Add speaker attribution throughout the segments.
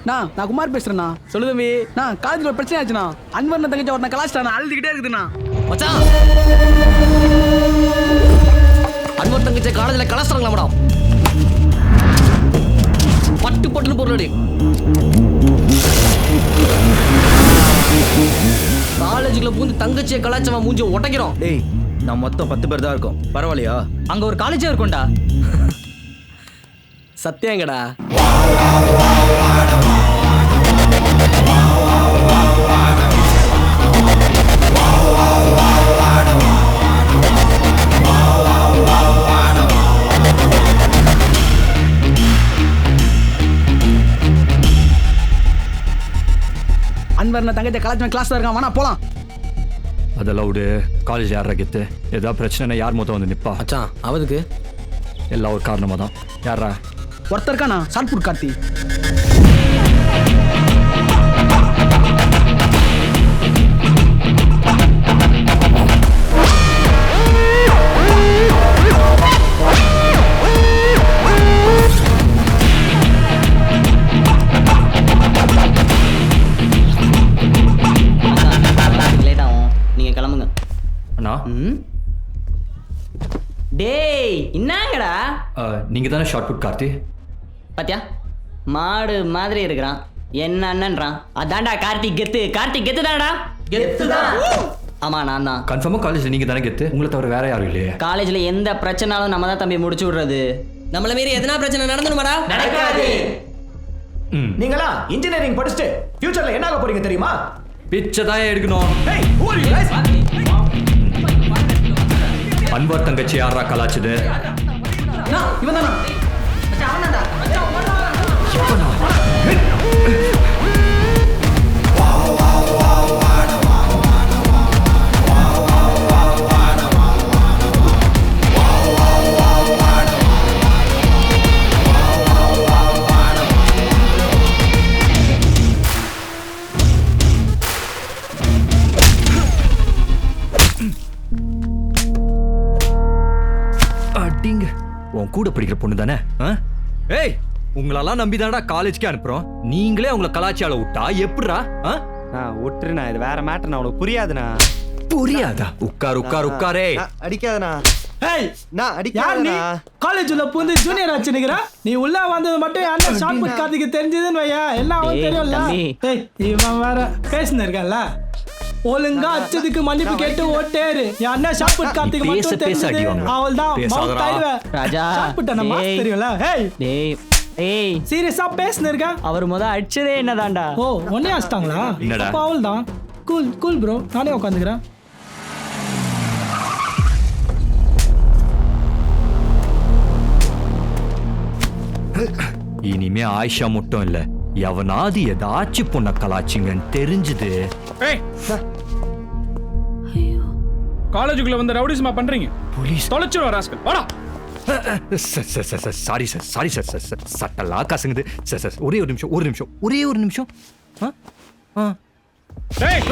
Speaker 1: நான் குமார் பேசுறேண்ணா.
Speaker 2: சொல்லு தம்பி.
Speaker 1: காலேஜ்ல பிரச்சனை ஆச்சுண்ணா. அன்வர் தங்கச்சி ஒருத்தன் கலாச்சிட்டானா, அழுதுகிட்டே இருக்குதுண்ணா.
Speaker 2: மச்சான், அன்வர் தங்கச்சி காலேஜ்ல கலாச்சாரங்களா மேடம்? பட்டு பட்டுன்னு பொருளடி. காலேஜுக்குள்ள பூந்து தங்கச்சியை கலாச்சவன் மூஞ்சி உடைக்கிறோம்.
Speaker 3: டேய், நான் மொத்தம் 10 பேர் தான் இருக்கோம். பரவாயில்லையா?
Speaker 2: அங்க ஒரு காலேஜே இருக்கும்டா. சத்தியங்கடா.
Speaker 1: அன்வர் தங்கச்சி கலாச்சாரம் கிளாஸ்ல இருக்கான், வேணா போலாம்.
Speaker 4: அதெல்லாம் விடு. காலேஜ் யாரா கெத்து? ஏதாவது பிரச்சனைனா யார் மொத்தம் வந்து நிப்பா?
Speaker 2: மச்சான், அவதுக்கு
Speaker 4: எல்லாம் ஒரு காரணமா தான். யாரா
Speaker 1: ஒருத்தர் இருக்கானா, ஷார்ட்புட் கார்த்தி.
Speaker 5: லேட் ஆகும், நீங்க கிளம்புங்க.
Speaker 4: அண்ணா,
Speaker 5: டேய், என்னங்கடா
Speaker 4: நீங்க தானே ஷார்ட் புட் கார்த்தி?
Speaker 5: பாத்தியா, மாடு மாதிரி இருக்கிறான். என்ன அண்ணன்றான்? அதான்டா கார்த்திக் கெத்து. கார்த்திக் கெத்து தான்டா. கெத்து தான். ஆமா, நான் தான்.
Speaker 4: கன்ஃபார்மா காலேஜ்ல நீங்க தானே கெத்து? உங்களை தவிர வேற யாரும் இல்லையே.
Speaker 5: காலேஜ்ல எந்த பிரச்சனாலும் நம்ம தான் தம்பி முடிச்சு விடுறது.
Speaker 2: நம்மள மீறி எதனா பிரச்சனை நடந்துடுமாடா?
Speaker 5: நடக்காது.
Speaker 3: நீங்களா இன்ஜினியரிங் படிச்சுட்டு ஃபியூச்சர்ல என்ன ஆக போறீங்க தெரியுமா?
Speaker 4: பிச்சை தான் எடுக்கணும்.
Speaker 3: Hey, who are you guys?
Speaker 4: Anwar தங்கச்சி யாரா கலாச்சுது?
Speaker 1: இவன் தானா?
Speaker 4: அடிங்க, உன் கூட படிக்கிற பொண்ணு தானே? ஏய், உங்களெல்லாம் நம்பிதானடா காலேஜ்க்கே அனுப்புறோம். நீங்களே உங்களை கலாச்சார விட்டா எப்படிரா?
Speaker 6: விட்டுருண்ணா, இது வேற மேட்டர். நான் உனக்கு புரியாதுண்ணா.
Speaker 4: புரியாதா? உட்காரே.
Speaker 6: அடிக்காதண்ணா.
Speaker 1: ஏய்,
Speaker 6: நான்
Speaker 1: யார் நீ?
Speaker 6: அடிக்காதண்ணா.
Speaker 1: காலேஜ் உள்ள பூந்து ஜூனியர் ஆச்சு நிக்கிறா. நீ உள்ள வந்தது மட்டும் அண்ணன் ஷார்ட்புட் கார்த்திக்கு தெரிஞ்சதுன்னு வையா, எல்லாம் அவன்
Speaker 5: ஏய்,
Speaker 1: தெரியும்ல.
Speaker 5: தம்பி.
Speaker 1: ஏய், இவன் வேற பேசின இருக்கல. ஒழுங்கா அச்சதுக்கு மன்னிப்பு கேட்டு ஓட்டேரு. என் அண்ணன் ஷார்ட்புட் கார்த்திக்கு
Speaker 4: பேச
Speaker 1: மட்டும்
Speaker 4: பேச அடி
Speaker 1: தெரிஞ்சது.
Speaker 4: வாங்குற.
Speaker 1: அவள்தான்
Speaker 4: பேசாதடா.
Speaker 1: மவுத் ஆயிடுவேன்.
Speaker 5: ராஜா,
Speaker 1: ஷார்ட்புட் அண்ணன் மாஸ்
Speaker 5: டேய்.
Speaker 1: தெரியும்ல. ஏய்,
Speaker 5: டேய், ஏய்,
Speaker 1: சீரியஸா பேசின இருக்கா.
Speaker 5: அவர் அடிச்சதே என்னதான்டா?
Speaker 1: ஓ, ஒன்னே அடிச்சிட்டாங்களா?
Speaker 4: என்னடா?
Speaker 1: அப்ப அவள்தான். கூல் கூல் ப்ரோ, நானே உட்காந்துக்கிறேன்.
Speaker 4: இனிமே ஆயிஷா மட்டும் இல்ல, எவனாவது ஏதாச்சும் பொண்ண கலாச்சிங்கன்னு தெரிஞ்சது.
Speaker 7: காலேஜுக்குள்ள வந்து ரவுடிசமா பண்றீங்க.
Speaker 4: போலீஸ்
Speaker 7: தொலைச்சிரும் ராஸ்கல். வாடா.
Speaker 4: சாரி சார், சட்டெல்லாம் கசங்குது சார். ஒரே ஒரு நிமிஷம்.
Speaker 7: டேய்,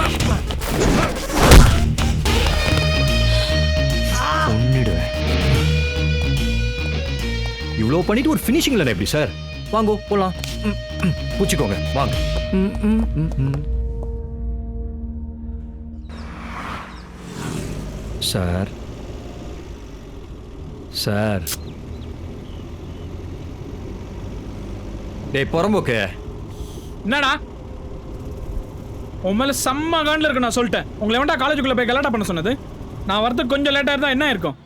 Speaker 4: கொன்னிடுவேன். இவ்வளோ பண்ணிட்டு ஒரு ஃபினிஷிங் இல்லைனா எப்படி சார்? வாங்கோ போலாம். பூச்சிக்கோங்க, வாங்க. சார் டேய் புறம்போக்கு,
Speaker 7: என்னடா உன் மேல செம்ம காண்டில் இருக்கு. நான் சொல்லிட்டேன், உங்களை வேண்டா காலேஜுக்குள்ள போய் கலாட்டா பண்ண சொன்னது. நான் வரதுக்கு கொஞ்சம் லேட்டா இருந்தா என்ன இருக்கும்?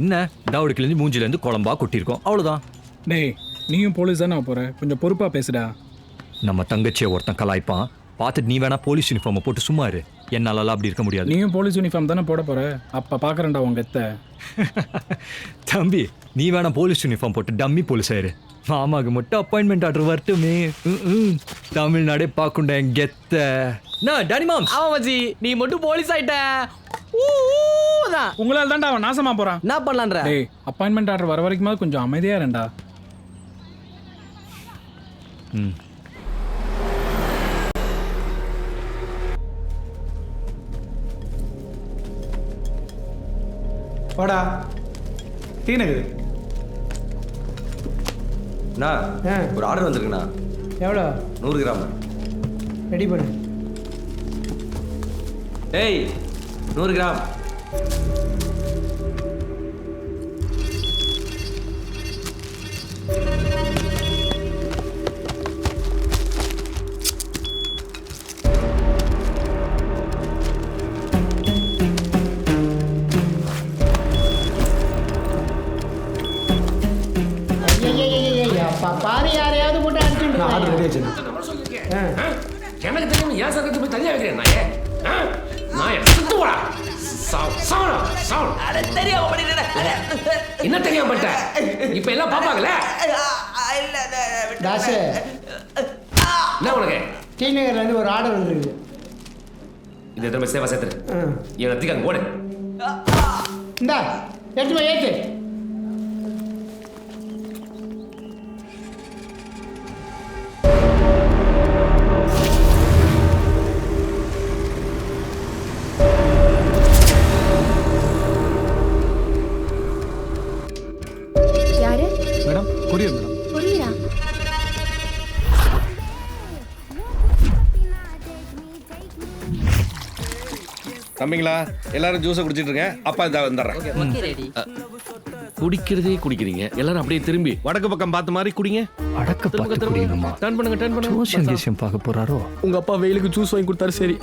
Speaker 4: என்ன டவுடுக்குலேருந்து மூஞ்சிலேருந்து குழம்பா கொட்டியிருக்கோம், அவ்வளோதான்.
Speaker 7: டேய், நீயும் போலீஸ் தானே போற, கொஞ்சம் பொறுப்பா பேசுடா.
Speaker 4: நம்ம தங்கச்சியை ஒருத்தன் கலாய்ப்பான், பார்த்துட்டு நீ வேணா போலீஸ் யூனிஃபார்மை போட்டு சும்மா இரு. என்னாலலாம் அப்படி இருக்க முடியாது.
Speaker 7: நீயும் போலீஸ் யூனிஃபார்ம் தானே போட போற, அப்ப பாக்குறேன்டா உங்க எத்த.
Speaker 4: தம்பி, நீ வேணா போலீஸ் யூனிஃபார்ம் போட்டு டம்மி போலீஸ் ஆயிரு. மாமாவுக்கு மட்டும் அப்பாயின்மெண்ட் ஆர்டர் வரட்டுமே. தமிழ்நாடே பார்க்குண்டா என் கெத்த. Danny moms.
Speaker 2: ஆமா மச்சி, நீ மட்டும் போலீஸ் ஆயிட்ட.
Speaker 7: உங்களால தான்டா அவன் நாசமா போறான்.
Speaker 2: என்ன பண்ணலான்ற?
Speaker 7: டேய், அப்பாயின்மெண்ட் ஆர்டர் வர வரைக்கும் கொஞ்சம் அமைதியா இருடா.
Speaker 1: வாடா, டீ நகர்.
Speaker 3: ஒரு ஆர்டர் வந்திருக்குண்ணா.
Speaker 1: எவ்வளோ
Speaker 8: 100 கிராம்.
Speaker 1: ரெடி பண்ணு.
Speaker 8: ஏய் 100 கிராம்.
Speaker 1: பாரு யாரையாவது போட்டு அடிச்சுட்டு
Speaker 3: ஆர்டர் ரெடி ஆச்சு.
Speaker 8: எனக்கு தெரியும் ஏன் சர்க்கத்து போய் தனியா வைக்கிறேன் நாயே. நாயே சுத்து போடா. அட தெரியாம பண்ணிட்டேன். என்ன தெரியாம பண்ணிட்ட? இப்ப எல்லாம் பாப்பாங்கல.
Speaker 1: தாசு
Speaker 8: என்ன உனக்கு?
Speaker 1: டி நகர்ல இருந்து ஒரு ஆர்டர் வந்துருக்கு.
Speaker 8: இது எத்தனை சேவா சேர்த்துரு. என் அத்திக்காங்க போடு.
Speaker 1: இந்தா எடுத்து போய் ஏத்து.
Speaker 9: யாரு?
Speaker 3: Madam courier madam.
Speaker 9: புரியுதா?
Speaker 10: தம்பிங்களா எல்லாரும் ஜூஸை குடிச்சிட்டு இருங்க. அப்பா இந்த வந்துடுறேன்.
Speaker 8: குடிக்கிறதே குடிக்கிறீங்க எல்லாரும் அப்படியே திரும்பி
Speaker 10: வடக்கு பக்கம் பார்த்த மாதிரி குடிங்க.
Speaker 4: அடக்க பார்த்து குடிக்கணுமா?
Speaker 8: டர்ன் பண்ணுங்க.
Speaker 4: ஜோசியம் கேசியம் பார்க்க போறாரோ?
Speaker 2: உங்க அப்பா வெயிலுக்கு ஜூஸ் வாங்கி கொடுத்தாரு சரி.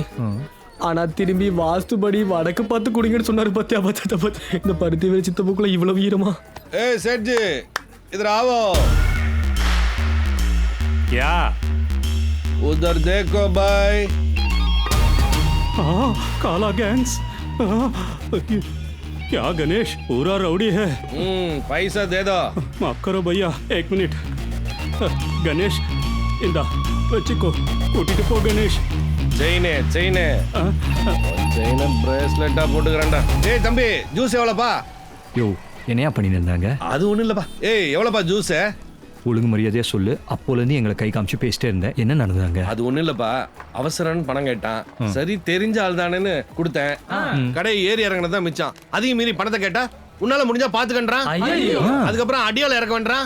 Speaker 2: ஆனா திரும்பி வாஸ்துபடி வடக்கு பார்த்து குடிங்கன்னு சொன்னாரு. பத்தியா இந்த பருத்தி வேலை சித்தப்புக்குள்ள இவ்வளவு ஈரமா?
Speaker 10: ஏய் सेठ जी इधर आओ. क्या? उधर देखो भाई.
Speaker 7: काला गैंग्स. क्या गणेश पूरा रउडी है.
Speaker 10: पैसा दे दो.
Speaker 7: माफ करो भैया 1 मिनट. गणेश इंदा वच्चिको கூட்டிட்டு போ கணேஷ்.
Speaker 10: செயினே பிரேஸ்லெட்டா போட்டுக்கறேன்டா. ஏய் தம்பி ஜூஸ் எவ்வளவுப்பா?
Speaker 4: யோ என்னையா பண்ணிட்டு இருந்தாங்க?
Speaker 10: அது ஒண்ணும் இல்லப்பா. ஏய் எவ்வளவுப்பா ஜூஸ்?
Speaker 4: ஒழுங்கு மரியாதையா சொல்லு. அப்போலேருந்து எங்களை கை காமிச்சு பேசிட்டே இருந்தேன். என்ன நடந்தாங்க?
Speaker 10: அது ஒண்ணும் இல்லப்பா. அவசரம்னு பணம் கேட்டான். சரி தெரிஞ்ச ஆள் தானேன்னு கொடுத்தேன். கடை ஏறி இறங்கினதான் மிச்சம். அதையும் மீறி பணத்தை கேட்டா உன்னால முடிஞ்சா பாத்துக்கன்றான். அதுக்கப்புறம் அடியால இறக்க வேண்டாம்.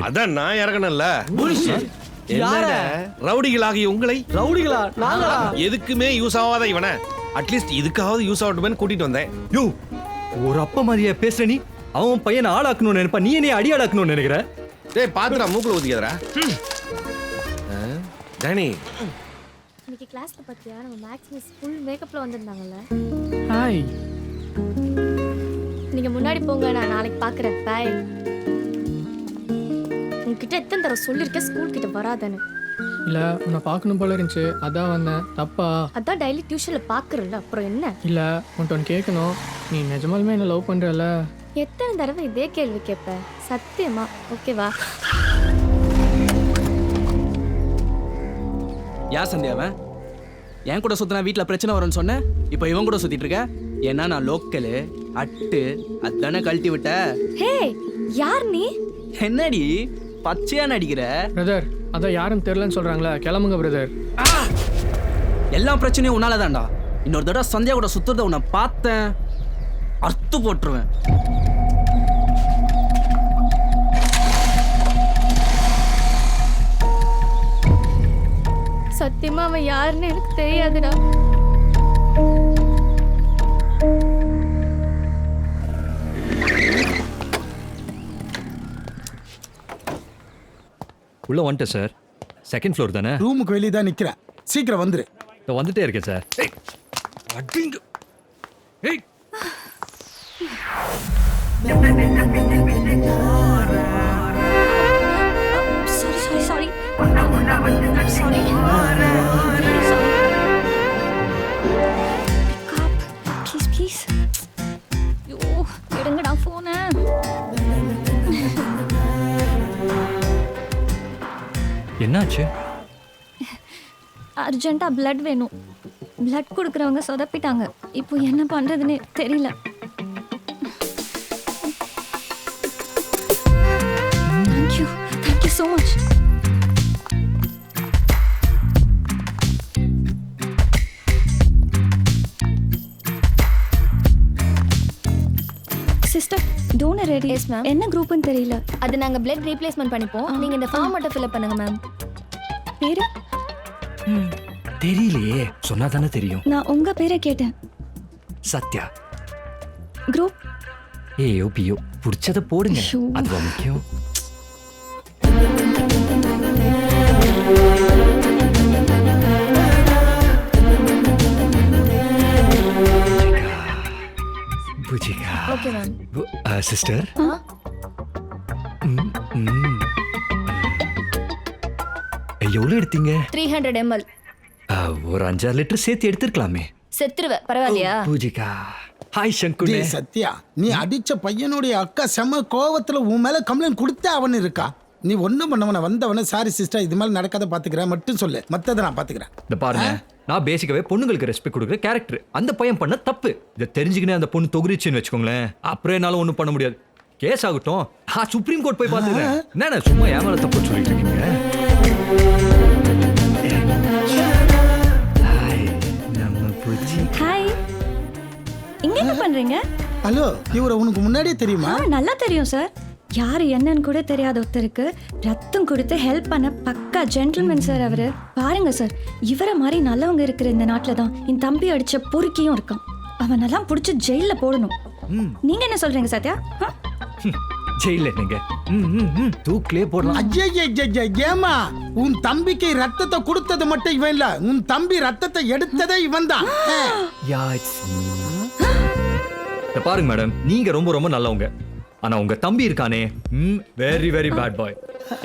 Speaker 10: அதான் நான் இறக்கணும்ல. ரவுடிகளாகிய உங்களை
Speaker 2: ரவுடிகளா? நாங்களா?
Speaker 10: எதுக்குமே யூஸ் ஆகாத இவனை அட்லீஸ்ட் இதுக்காவது யூஸ் ஆகட்டுமே கூட்டிட்டு வந்தேன்.
Speaker 4: யோ ஒரு அப்பா மாதிரியா பேசுற நீ? அவன் பையனை ஆளாக்கணும்னு நினைப்பா, நீ என்ன அடியாளாக்கணும்னு நினைக்கிற?
Speaker 10: டேய் பாத்துடா மூக்குல ஊதிக்கறா. டேனி
Speaker 9: இன்னைக்கு கிளாஸ்ல பாத்தியா நம்ம மேக்ஸ் மிஸ் ஃபுல் மேக்கப்ல வந்திருந்தாங்கல்ல.
Speaker 2: ஹாய்.
Speaker 9: நீங்க முன்னாடி போங்க, நான் நாளைக்கு பாக்குறேன். பை. உன்கிட்ட எத்தனை தடவை சொல்லிருக்கேன் ஸ்கூல் கிட்ட வராதன்னு.
Speaker 11: இல்ல உன்னை பார்க்கணும் போல இருந்துச்சு, அதான் வந்தேன். தப்பா?
Speaker 9: அதான் டெய்லி டியூஷன்ல பாக்குறல, அப்புறம் என்ன?
Speaker 11: இல்ல உன்கிட்ட ஒன்று கேட்கணும். நீ நிஜமாலுமே என்ன லவ் பண்றல?
Speaker 9: எத்தனை தடவை இதே கேள்வி கேட்ப? சத்தியமா? ஓகேவா?
Speaker 2: யார் சந்தியாவன்? என் கூட சுத்தினா வீட்டுல பிரச்சனை வரும்னு சொன்னேன். இப்போ இவன் கூட சுத்திட்டு இருக்க. ஏன்னா நான் லோக்கலு அட்டு அதானே கழட்டி விட்ட.
Speaker 9: ஹே யார் நீ?
Speaker 2: என்னடி பச்சையா நடிக்கிற?
Speaker 11: பிரதர் அதான் யாரும் தெரியலன்னு சொல்றாங்களே, கிளம்புங்க பிரதர்.
Speaker 2: எல்லா பிரச்சனையும் உன்னால தான்டா. இன்னொரு தடவை சந்தியா கூட சுத்துறத உன்னை பார்த்தேன், அறுத்து போட்டுருவேன்.
Speaker 9: சத்தியமா அவன் யாருன்னு எனக்கு தெரியாதுடா.
Speaker 4: உள்ள வந்துட்டேன் சார். செகண்ட் ஃப்ளோர் தானே?
Speaker 3: ரூமுக்கு வெளியே தான் நிக்கிறேன். சீக்கிரம் வந்துரு.
Speaker 4: வந்துட்டே இருக்கேன் சார்.
Speaker 9: சாரி ப்ளீஸ் ஐயோ எடுங்கடா போன.
Speaker 4: என்னாச்சு?
Speaker 9: அர்ஜென்ட்டா பிளட் வேணும். பிளட் கொடுக்குறவங்க சொதப்பிட்டாங்க. இப்போ என்ன பண்றதுன்னு தெரியல. Thank you so much. Sister donor ready. Yes ma'am. என்ன குரூப்னு தெரியல. அது நாங்க பிளட் ரீப்ளேஸ்மென்ட் பண்ணிப்போம். நீங்க இந்த ஃபார்ம் மட்டும் ஃபில் பண்ணுங்க மேம். பேரு?
Speaker 4: தெரியலையே, சொன்னா தானே தெரியும்.
Speaker 9: நான் உங்க பேரை கேட்டேன்.
Speaker 4: சத்யா.
Speaker 9: குரூப்?
Speaker 4: ஏயோ பியோ, பிடிச்சத போடுங்க,
Speaker 9: ஐயோ.
Speaker 4: அதுவா முக்கியம். பூஜிகா.
Speaker 9: Okay ma'am.
Speaker 4: சிஸ்டர், எவ்வளோ எடுத்தீங்க?
Speaker 9: 300 ml.
Speaker 4: ஒரு 5-6 லிட்டர் சேர்த்து எடுத்துருக்கலாமே.
Speaker 9: செத்துருவ, பரவாயில்லையா?
Speaker 4: பூஜிகா. ஹாய் சங்குனே.
Speaker 12: டேய் சத்யா, நீ அடிச்ச பையனுடைய அக்கா செம கோவத்துல உன் மேல கம்ப்ளைண்ட் கொடுத்தே அவன் இருக்கா. நீ ஒண்ணும் பண்ணவன வந்தவன சாரி சிஸ்டர் இது மாதிரி நடக்காத பாத்துக்கிறேன் மட்டும் சொல்லு, மத்ததை நான் பாத்துக்கிறேன்.
Speaker 4: இந்த பாருங்க, நான் பேசிக்காவே பொண்ணுங்களுக்கு ரெஸ்பெக்ட் கொடுக்குற கேரக்டர். அந்த பையன் பண்ண தப்பு. இதை தெரிஞ்சுக்கினே அந்த பொண்ணு தொகுரிச்சுன்னு வச்சுக்கோங்களேன், அப்புறம் என்னால ஒன்றும் பண்ண முடியாது. கேஸ் ஆகட்டும், சுப்ரீம் கோர்ட் போய் பார்த்துக்கிறேன். என்ன சும்மா ஏமாற தப்பு சொல்லிட்டு இருக்கீங்க?
Speaker 9: ஹாய். இங்க என்ன பண்றீங்க?
Speaker 12: ஹலோ, இவரை உனக்கு முன்னாடியே தெரியுமா?
Speaker 9: நல்லா தெரியும் சார். யாரு என்னன்னு கூட தெரியாத ஒருத்தருக்கு ரத்தம் கொடுத்து ஹெல்ப் பண்ண பக்கா ஜென்டில்மேன் சார் அவரு. பாருங்க சார், இவரை மாதிரி நல்லவங்க இருக்கிற இந்த நாட்டில் தான் என் தம்பி அடிச்ச பொறுக்கியும் இருக்கான். அவனெல்லாம் பிடிச்சி ஜெயில போடணும். நீங்க என்ன சொல்றீங்க சத்யா?
Speaker 4: ஜெயில நீங்க தூக்கிலே போடலாம்.
Speaker 12: ஏமா, உன் தம்பிக்கு ரத்தத்தை கொடுத்தது மட்டும் இவன் இல்ல, உன் தம்பி ரத்தத்தை எடுத்ததே இவன் தான்.
Speaker 4: பாருங்க மேடம், நீங்க ரொம்ப ரொம்ப நல்லவங்க. ஆனா உங்க தம்பி இருக்கானே, வெரி வெரி பேட் பாய்.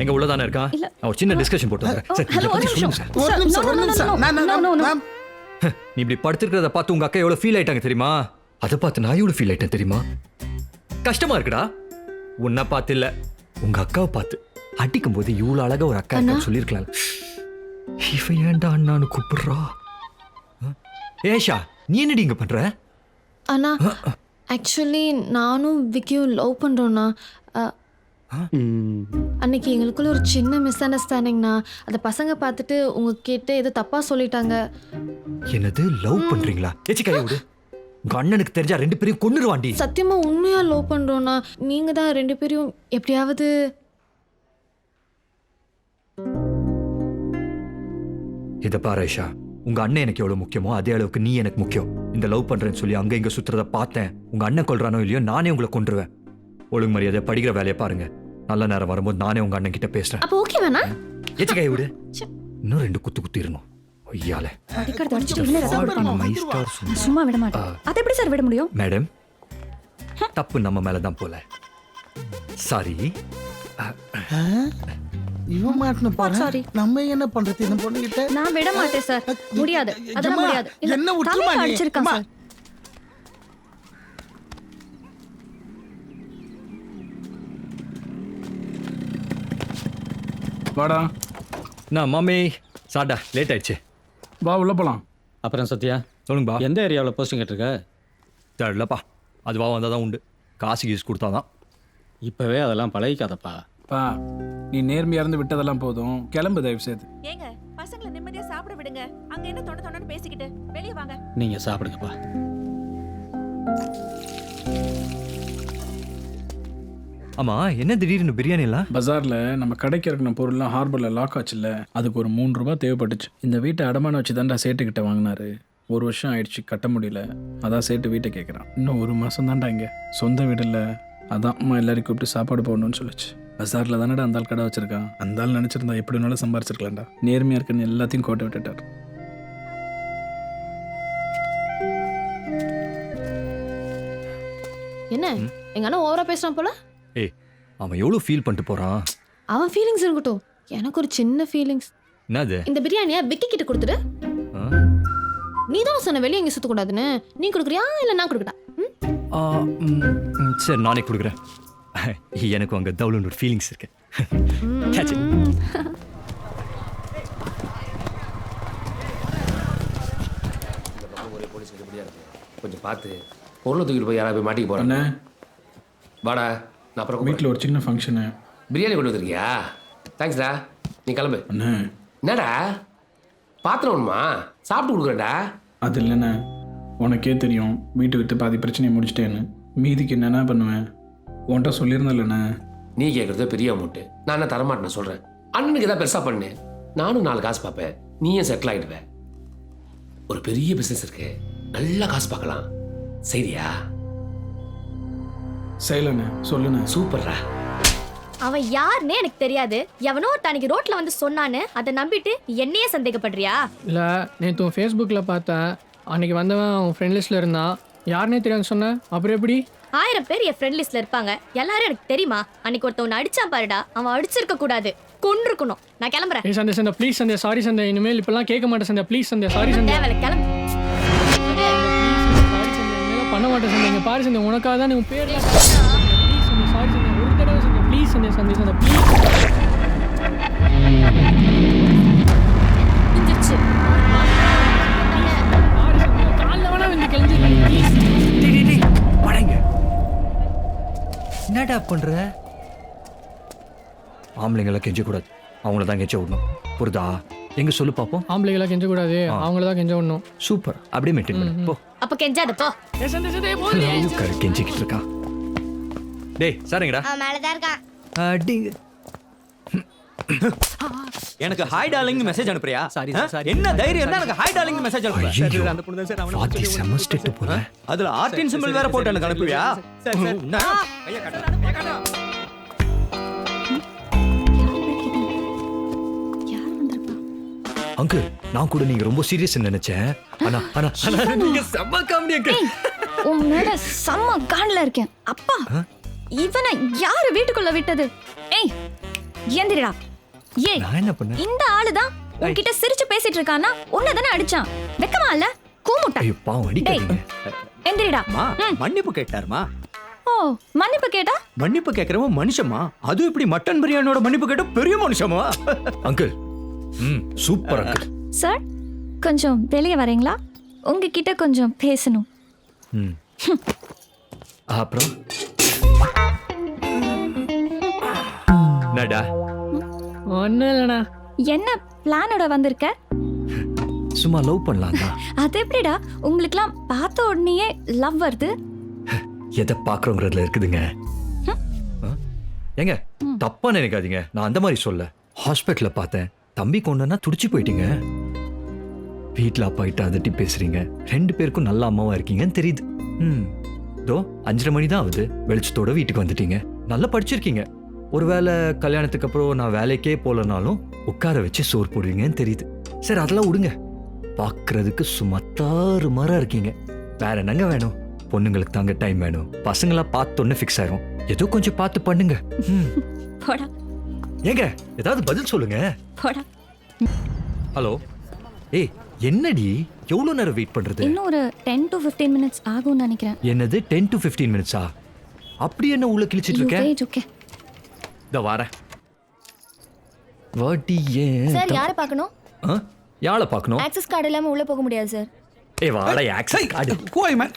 Speaker 4: எங்க உள்ளதானே இருக்கான். நான் ஒரு சின்ன டிஸ்கஷன் போட்டு வரேன். நீ இப்படி படுத்துக்கிறத பார்த்து உங்க அக்கா எவ்வளவு ஃபீல் ஆயிட்டாங்க தெரியுமா? அதை பார்த்து நான் எவ்வளவு ஃபீல் ஆயிட்டேன் தெரியுமா? கஷ்டமா இருக்குடா. உன்னை பார்த்து இல்ல, உங்க அக்காவை பார்த்து. அடிக்கும் போது இவ்வளவு அழகா ஒரு அக்கா இருக்கான்னு சொல்லிருக்கலாம். இவன் ஏன்டா அண்ணான்னு கூப்பிடுறா? ஏஷா, நீ என்னடி இங்க பண்ற?
Speaker 13: அண்ணா, ஆக்சுவலி நானும் விக்கியும் லவ் பண்ணுறோண்ணா. அன்னைக்கு எங்களுக்குள்ள ஒரு சின்ன மிஸ் அண்டர்ஸ்டாண்டிங்ண்ணா. அதை பசங்க பார்த்துட்டு உங்ககிட்ட ஏதோ தப்பாக சொல்லிட்டாங்க.
Speaker 4: என்னது, லவ் பண்றீங்களா? ஏச்சி கையை விடு. உங்க அண்ணனுக்கு தெரிஞ்சா 2 பேரையும் கொன்னுருவாண்டி.
Speaker 13: சத்தியமா உண்மையா லவ் பண்றோம்னா நீங்க தான் 2 பேரையும் எப்படியாவது.
Speaker 4: இத பாரு ஐஷா, உங்க அண்ணன் எனக்கு எவ்வளவு முக்கியமோ அதே அளவுக்கு நீ எனக்கு முக்கியம். இந்த லவ் பண்றேன்னு சொல்லி அங்க இங்க சுத்துறத பார்த்தேன். உங்க அண்ணன் கொல்றானோ இல்லையோ, நானே உங்களை கொன்றுவேன். ஒழுங்கு மரியாதை படிக்கிற வேலையை பாருங்க. நல்ல நேரம் வரும்போது நானே உங்க அண்ணன் கிட்ட பேசுறேன்.
Speaker 13: அப்ப ஓகே வேணா?
Speaker 4: ஏச்சி கையை விடு. இன்னும் 2 குத்து குத்திரணும். ஐயாலே
Speaker 9: சும்மா விட மாட்டேன். அதை எப்படி சார் விட முடியும்?
Speaker 4: மேடம், தப்பு நம்ம மேலதான் போல. சாரி.
Speaker 12: இவன் மாட்டின பாரு. சாரி, நம்ம என்ன பண்றது இந்த பொண்ணு கிட்ட?
Speaker 9: நான் விட மாட்டேன் சார். முடியாது, அதெல்லாம் முடியாது.
Speaker 12: என்ன விட்டுமா நீ?
Speaker 9: அடிச்சிருக்கான் சார்.
Speaker 7: வாடா.
Speaker 4: நான் மாமே சாடா, லேட் ஆயிடுச்சு.
Speaker 7: வா உள்ள போலாம்.
Speaker 6: அப்புறம் சத்யா,
Speaker 4: சொல்லுங்கப்பா.
Speaker 6: எந்த ஏரியாவில் போஸ்டிங் கேட்டிருக்க?
Speaker 4: தெரியலப்பா, அதுவா வந்தால் தான் உண்டு. காசு கீஸ் கொடுத்தாதான்.
Speaker 6: இப்போவே அதெல்லாம் பழகிக்காதப்பா.
Speaker 7: பா, நீ நேர்மையா இருந்து விட்டதெல்லாம் போதும். கிளம்பு தயவு செய்து.
Speaker 14: ஏங்க, பசங்களை நிம்மதியா சாப்பிட விடுங்க. அங்க என்ன தொண்டன்னு பேசிக்கிட்டு வெளியே வாங்க.
Speaker 6: நீங்க சாப்பிடுங்கப்பா.
Speaker 4: ஆமா, என்ன திடீர்னு பிரியாணி எல்லாம்?
Speaker 7: பஜார்ல நம்ம கடைக்கு இறக்கின பொருள்லாம் ஹார்பர்ல லாக் ஆச்சுல்ல, அதுக்கு ஒரு 3 ரூபாய் தேவைப்பட்டுச்சு. இந்த வீட்டை அடமான வச்சு தான்டா சேட்டுக்கிட்ட வாங்கினாரு. 1 வருஷம் ஆயிடுச்சு, கட்ட முடியல. அதான் சேட்டு வீட்டை கேட்குறான். இன்னும் 1 மாசம் தான்டா இங்க. சொந்த வீடு இல்லை, அதான் அம்மா எல்லாரையும் கூப்பிட்டு சாப்பாடு போடணும்னு சொல்லிச்சு. பஜார்ல தானடா அந்த ஆள் கடை வச்சிருக்கான். அந்த ஆள் நினைச்சிருந்தா எப்படி வேணாலும் சம்பாரிச்சிருக்கலாம்டா. நேர்மையா இருக்குன்னு எல்லாத்தையும் கோட்டை விட்டுட்டார்.
Speaker 13: என்ன எங்க அண்ணா ஓவரா பேசுறான் போல?
Speaker 4: ஏய், அவன் எவ்வளவு ஃபீல் பண்ணிட்டு போறான்.
Speaker 13: அவன் ஃபீலிங்ஸ் இருக்கட்டும், எனக்கு ஒரு சின்ன ஃபீலிங்ஸ்.
Speaker 4: என்னது?
Speaker 13: இந்த பிரியாணியை விக்கி கிட்ட கொடுத்துடு. நீ தான் சொன்ன வெளியே எங்க சுத்த கூடாதுன்னு. நீ கொடுக்குறியா இல்ல நான் கொடுக்கட்டா?
Speaker 4: சரி, நானே கொடுக்குறேன். எனக்கு அங்க தவுலுன்னு ஒரு ஃபீலிங்ஸ் இருக்கு.
Speaker 8: கொஞ்சம் பார்த்து பொருளை தூக்கிட்டு போய் யாராவது போய் மாட்டிக்க போறேன். வாடா, நான் அப்புறம்
Speaker 7: வீட்டில் ஒரு சின்ன ஃபங்க்ஷனு.
Speaker 8: பிரியாணி கொண்டு வந்துருக்கியா? தேங்க்ஸ்டா, நீ கிளம்பு. என்னடா பாத்திரம் ஒண்ணுமா? சாப்பிட்டு கொடுக்குறேன்டா.
Speaker 7: அது இல்லைண்ணே, உனக்கே தெரியும் வீட்டு விட்டு பாதி பிரச்சனையை முடிச்சிட்டேன்னு. மீதிக்கு என்னென்ன பண்ணுவேன்? உன்கிட்ட சொல்லியிருந்தேன் இல்லைண்ணே.
Speaker 8: நீ கேட்குறதோ பெரிய அமௌண்ட்டு, நான் என்ன தரமாட்டேன்னு சொல்கிறேன். அண்ணனுக்கு எதாவது பெருசாக பண்ணு. நானும் 4 காசு பார்ப்பேன், நீயும் செட்டில் ஆயிடுவ. ஒரு பெரிய பிசினஸ் இருக்கு, நல்லா காசு பார்க்கலாம். சரியா?
Speaker 7: செய்யலண்ணே, சொல்லுண்ணே.
Speaker 8: சூப்பர்ரா.
Speaker 13: அவன் யாருன்னே எனக்கு தெரியாது. எவனோ அன்னைக்கு ரோட்ல வந்து சொன்னான்னு அதை நம்பிட்டு என்னையே சந்தேகப்படுறியா?
Speaker 11: இல்லை நேற்று உன் ஃபேஸ்புக்கில் பார்த்தேன். அன்னைக்கு வந்தவன் உன் ஃப்ரெண்ட் லிஸ்ட்டில் இருந்தான். யாருன்னே தெரியாது சொன்னேன். அப்புறம் எப்படி?
Speaker 13: 1000 பேர் என் ஃப்ரெண்ட் லிஸ்ட்ல இருப்பாங்க. எல்லாரும் எனக்கு தெரியுமா? அன்னைக்கு ஒருத்தவன் அடிச்சான் பாருடா, அவன் அடிச்சிருக்க கூடாது, கொன்றுக்கணும். நான் கிளம்புறேன்.
Speaker 11: ஏய் சந்தே சந்தே ப்ளீஸ் சந்தே, சாரி சந்தே, இனிமேல் இப்பெல்லாம் கேட்க மாட்டேன் சந்தே, ப்ளீஸ் சந்தே, சாரி சந்தே.
Speaker 13: தேவையில்ல, கிளம்பு.
Speaker 11: சாரி சந்தே, இனிமேல் பண்ண மாட்டேன் சந்தே. இங்கே பாரு சந்தே, உனக்காக தான் உன் பேர் ப்ளீஸ் சந்தே, சாரி சந்தே, ஒரு தடவை சந்தே, ப்ளீஸ் சந்தே, சந்தே சந்தே, ப்ளீஸ்.
Speaker 13: இஞ்சிச்சு.
Speaker 11: சாரி சந்தே, காலைல வேணா வந்து கிளம்பி ப்ளீஸ்.
Speaker 4: படைங்க. என்னடா பண்ற? ஆம்பளைங்களை கெஞ்ச கூடாது, அவங்கள தான் கெஞ்ச விடணும். புரியுதா? எங்க சொல்லு பாப்போம்.
Speaker 11: ஆம்பளைகளை கெஞ்ச கூடாது, அவங்கள தான் கெஞ்ச விடணும்.
Speaker 4: சூப்பர், அப்படியே மெயின்டைன் பண்ணு. போ.
Speaker 13: அப்ப கெஞ்சாத போ.
Speaker 11: ஏய் சந்தே சந்தே போடி.
Speaker 4: கெஞ்சிக்கிட்டு இருக்கா. டேய் சாரிங்கடா.
Speaker 13: மேல தான் இருக்கான்.
Speaker 4: அடிங்க.
Speaker 3: எனக்கு ஹாய் டார்லிங் மெசேஜ் அனுப்புறியா?
Speaker 2: Sorry sorry.
Speaker 3: என்ன தைரியம் இருந்தா எனக்கு ஹாய் டார்லிங் மெசேஜ் அனுப்புற?
Speaker 4: ஐயோ,
Speaker 2: அந்த பொண்ணு தான் சார் அவனை
Speaker 4: வாத்தி செமஸ்டேட் போற.
Speaker 3: அதுல ஆர்டின் சிம்பிள் வேற போட்டு எனக்கு அனுப்புவியா?
Speaker 2: Sir sir.
Speaker 3: என்ன? கைய காட்டு.
Speaker 9: யார் வந்திருப்பா?
Speaker 4: அங்கிள், நான் கூட நீங்க ரொம்ப சீரியஸ் நினைச்சேன். ஆனா ஆனா நீங்க செம்ம காமெடி அங்கிள்.
Speaker 9: உன் மேல செம்ம காண்ல இருக்கேன். அப்பா, இவனை யாரு வீட்டுக்குள்ள விட்டது? ஏய் ஏந்திரடா. ஏய்,
Speaker 4: நான் என்ன பண்ணேன்?
Speaker 9: இந்த ஆளுதான் உன்கிட்ட சிரிச்சு பேசிட்டு இருக்கானா? உன்னதானே அடிச்சான். வெக்கமா இல்ல? கூமுட்டா.
Speaker 4: ஐயோ பாவம், அடிக்காதீங்க.
Speaker 9: எந்திரடா.
Speaker 3: மன்னிப்பு கேட்டாருமா?
Speaker 9: ஓ, மன்னிப்பு கேட்டா?
Speaker 3: மன்னிப்பு கேட்கறவன் மனுஷமா? அது இப்படி மட்டன் பிரியாணியோட மன்னிப்பு கேட்ட பெரிய மனுஷமா?
Speaker 4: Uncle, super uncle.
Speaker 9: சார், கொஞ்சம் வெளியே வரீங்களா? உங்ககிட்ட கொஞ்சம் பேசணும்.
Speaker 4: அப்புறம் நடா.
Speaker 11: ஒன்றும் இல்லைண்ணா.
Speaker 9: என்ன பிளானோட வந்திருக்க?
Speaker 4: சும்மா லவ் பண்ணலாம் தான்.
Speaker 9: அது எப்படிடா உங்களுக்குலாம் பார்த்த உடனேயே லவ் வருது?
Speaker 4: எதை பாக்குறோங்கிறதுல இருக்குதுங்க. ஏங்க தப்பா நினைக்காதீங்க, நான் அந்த மாதிரி சொல்ல. ஹாஸ்பிட்டல்ல பார்த்தேன், தம்பி கொண்டனா துடிச்சு போயிட்டீங்க. வீட்டில் அப்பா கிட்ட அதட்டி பேசுறீங்க. 2 பேருக்கும் நல்ல அம்மாவா இருக்கீங்கன்னு தெரியுது. தோ 5:30 மணி தான் ஆகுது, வெளிச்சத்தோட வீட்டுக்கு வந்துட்டீங்க. நல்லா படிச்சிருக்கீங்க. ஒருவேளை கல்யாணத்துக்கு அப்புறம் நான் வேலைக்கே போலனாலும் உட்கார வச்சு சோறு போடுவீங்கன்னு தெரியுது. சரி அதெல்லாம் விடுங்க. பார்க்கறதுக்கு சும்மா தாறுமாறா இருக்கீங்க. வேற என்னங்க வேணும்? பொண்ணுங்களுக்கு தாங்க டைம் வேணும். பசங்களா பார்த்தோன்னு ஃபிக்ஸ் ஆயிரும். ஏதோ கொஞ்சம் பார்த்து பண்ணுங்க.
Speaker 9: போடா.
Speaker 4: ஏங்க ஏதாவது பதில் சொல்லுங்க.
Speaker 9: போடா.
Speaker 4: ஹலோ. ஏய் என்னடி, எவ்வளவு நேரம் வெயிட் பண்றது?
Speaker 9: இன்னும் ஒரு 10 to 15 minutes ஆகும்னு நினைக்கிறேன்.
Speaker 4: என்னது 10 to 15 மினிட்ஸா? அப்படி என்ன உள்ள கிழிச்சிட்டு இருக்க?
Speaker 9: ஓகே.
Speaker 4: இதோ வரேன். வாடி ஏன்?
Speaker 13: சார் யாரை பார்க்கணும்?
Speaker 4: யாரை பார்க்கணும்?
Speaker 13: ஆக்சஸ் கார்டு இல்லாம உள்ள போக முடியாது சார்.
Speaker 4: ஏய் வாடா, ஆக்சஸ் கார்டு.
Speaker 3: கோய் மேன்.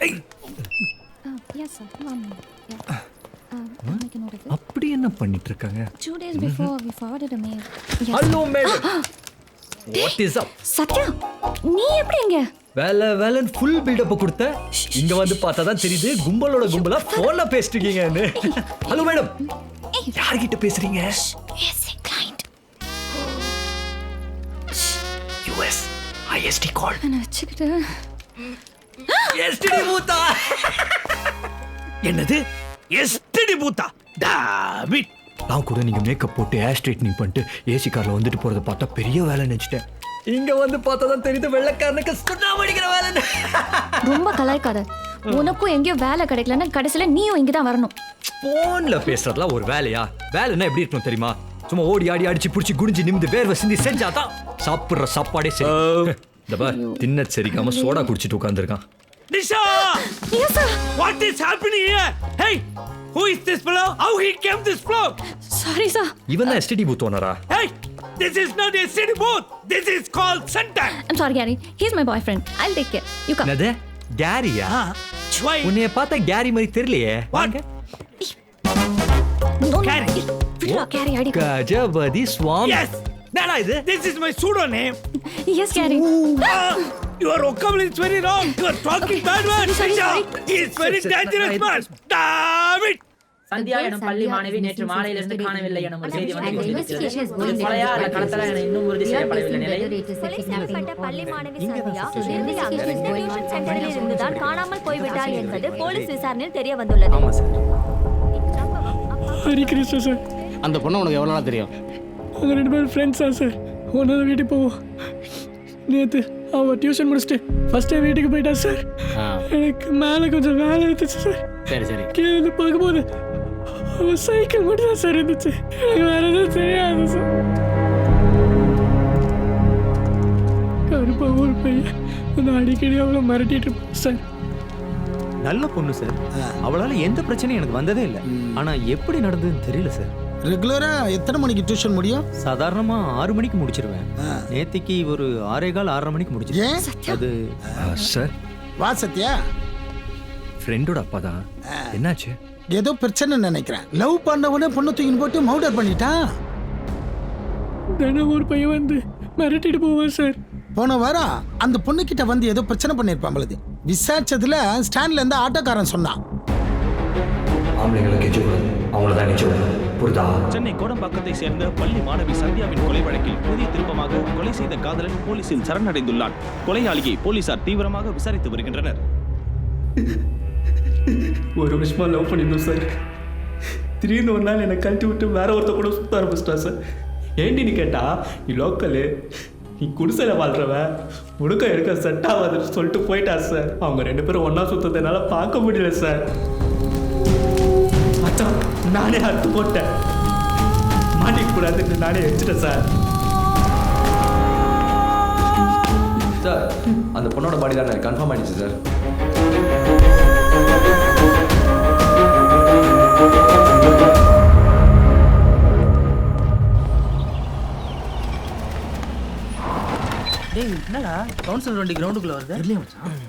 Speaker 9: Yes sir.
Speaker 4: அப்படி என்ன பண்ணிட்டு இருக்காங்க?
Speaker 9: 2 days before we forwarded a mail.
Speaker 4: Hello madam. What is up?
Speaker 9: Sathya, நீ எப்படி இங்க?
Speaker 4: வேலன் ஃபுல் பில்டப் கொடுத்த. இங்க வந்து பார்த்தா தான் தெரியுது கும்பலோட கும்பலா போன்ல பேசிட்டு இருக்கீங்கன்னு. Hello madam. யார்கிட்ட பேசுறீங்க?
Speaker 9: Yes, a client.
Speaker 4: US IST call.
Speaker 9: நான் வச்சுக்கிட்டு.
Speaker 4: STD பூத்தா. என்னது? STD பூத்தா. டாவிட். நான் கூட நீங்க மேக்கப் போட்டு ஹேர் ஸ்ட்ரைட்னிங் பண்ணிட்டு ஏசி கார்ல வந்துட்டு போறத பார்த்தா பெரிய வேலை நினைச்சிட்டேன். இங்க வந்து பார்த்தா தான் தெரியுது வெள்ளக்காரனுக்கு சுண்ணாம்பு அடிக்கிற வேலைன்னு.
Speaker 9: ரொம்ப கலாய்க்காத. உனக்கும் எங்கேயோ வேலை கிடைக்கலன்னா கடைசியில நீயும் இங்க தான் வரணும்.
Speaker 4: போன்ல பேசுறதுலாம் ஒரு வேலையா? வேலைன்னா எப்படி இருக்கணும் தெரியுமா? சும்மா ஓடி ஆடி அடிச்சு புடிச்சு குடிஞ்சு நிமிந்து வேர்வை சிந்தி செஞ்சாதான் சாப்பிடுற சாப்பாடே சரி. இந்த பார், தின்ன சரிக்காம சோடா குடிச்சிட்டு உட்கார்ந்திருக்கான்.
Speaker 15: Nisha!
Speaker 9: Yes sir.
Speaker 15: What is happening here? Hey, who is this fellow? How he came this floor?
Speaker 9: Sorry sir.
Speaker 4: இவன் தான் STD பூத் ஓனரா?
Speaker 15: Hey, this is not a city booth. This is called center.
Speaker 9: I'm sorry Gary. He's my boyfriend. I'll take care. You come.
Speaker 4: என்னது? கேரியா?
Speaker 15: Why?
Speaker 4: உன்னைய பார்த்தா carry மாதிரி தெரியலையே.
Speaker 15: What?
Speaker 9: No,
Speaker 15: Gary.
Speaker 9: விட்றா, Gary அடி.
Speaker 4: கஜபதி சுவாமி.
Speaker 15: Yes. Nada, this is my pseudonym.
Speaker 9: Yes Gary.
Speaker 15: Your vocabulary is very wrong. You are talking bad words.
Speaker 9: Sorry.
Speaker 15: He is very dangerous man. Damn it.
Speaker 16: Sandhya எனும் பள்ளி மாணவி நேற்று மாலையிலிருந்து காணவில்லை எனும் ஒரு செய்தி வந்து கொண்டிருக்கிறது. கொலையா அல்ல கடத்தலா என இன்னும் உறுதி செய்யப்படவில்லை நிலையில்
Speaker 14: கொலை செய்யப்பட்ட பள்ளி மாணவி சந்தியா இறுதியாக இந்த டியூஷன் சென்டரில் இருந்துதான் காணாமல் போய்விட்டார் என்பது போலீஸ் விசாரணையில் தெரிய வந்துள்ளது.
Speaker 2: ஆமா சார்.
Speaker 11: ஹரி கிருஷ்ணா சார்.
Speaker 6: அந்த பொண்ணு உனக்கு எவ்வளோ நாள் தெரியும்?
Speaker 11: அவங்க 2 பேரும் ஃப்ரெண்ட்ஸா சார். ஒன்றாவது வீட்டுக்கு போவோம். நேற்று அவள் டியூஷன் முடிச்சுட்டு ஃபர்ஸ்ட் டைம் வீட்டுக்கு போயிட்டா சார். எனக்கு மேலே கொஞ்சம் வேலை இருந்துச்சு சார்.
Speaker 6: சரி சரி.
Speaker 11: கீழே வந்து பார்க்கும்போது அவள் சைக்கிள் மட்டும் தான் சார் இருந்துச்சு. எனக்கு வேற எதுவும் தெரியாது சார். கருப்பா ஒரு பையன் வந்து அடிக்கடி அவளை மிரட்டிட்டு இருப்பான் சார்.
Speaker 3: நல்ல பொண்ணு சார். அவளால எந்த பிரச்சனையும் எனக்கு வந்ததே இல்லை. ஆனா எப்படி நடந்ததுன்னு தெரியல சார்.
Speaker 12: ரெகுலரா எத்தனை மணிக்கு டியூஷன் முடியும்?
Speaker 3: சாதாரணமா 6 மணிக்கு முடிச்சிருவேன். நேத்திக்கு ஒரு 6:15 6:30 மணிக்கு முடிச்சிருவேன். அது
Speaker 4: சார்
Speaker 12: வா சத்யா.
Speaker 4: ஃப்ரெண்டோட அப்பா தான். என்னாச்சு?
Speaker 12: ஏதோ பிரச்சனை நினைக்கிறேன். லவ் பண்ணவனே பொண்ணு தூக்கின்னு போட்டு மவுடர் பண்ணிட்டான்.
Speaker 11: தினம் ஒரு பையன் வந்து மிரட்டிட்டு போவான் சார்.
Speaker 12: போன வாரம் அந்த பொண்ணு கிட்ட வந்து ஏதோ பிரச்சனை பண்ணிருப்பான் பொழுது. விசாரிச்சதுல ஸ்டாண்ட்ல இருந்து ஆட்டோக்காரன் சொன்னான்.
Speaker 17: சென்னை கோடம்பாக்கத்தை சேர்ந்த பள்ளி மாணவி சந்தியாவின் கொலை வழக்கில் புதிய திருப்பமாக கொலை செய்த காதலன் போலீசில் சரணடைந்துள்ளான். கொலையாளியை போலீசார் தீவிரமாக விசாரித்து வருகின்றனர்.
Speaker 1: ஒரு வருஷமா லவ் பண்ணியிருந்தோம் சார். திடீர்னு ஒரு நாள் என்னை கழட்டி விட்டு வேற ஒருத்த கூட சுத்த ஆரம்பிச்சிட்டா சார். ஏண்டின்னு கேட்டா நீ லோக்கலு, நீ குடிசையில வாழ்றவ, முடுக்க எடுக்க செட் ஆகாதுன்னு சொல்லிட்டு போயிட்டா சார். அவங்க 2 பேரும் ஒன்னா சுத்ததுனால பார்க்க முடியல சார். அதான் நானே அறுத்து போட்டேன். மாட்டிக்க கூடாதுன்னு நானே வச்சுட்டேன் சார்.
Speaker 4: சார் அந்த பொண்ணோட பாடி தான் கன்ஃபார்ம் ஆயிடுச்சு சார்.
Speaker 2: டேய் என்னடா கவுன்சிலர் வண்டி கிரவுண்டுக்குள்ள வருது? இல்லையா மச்சான்.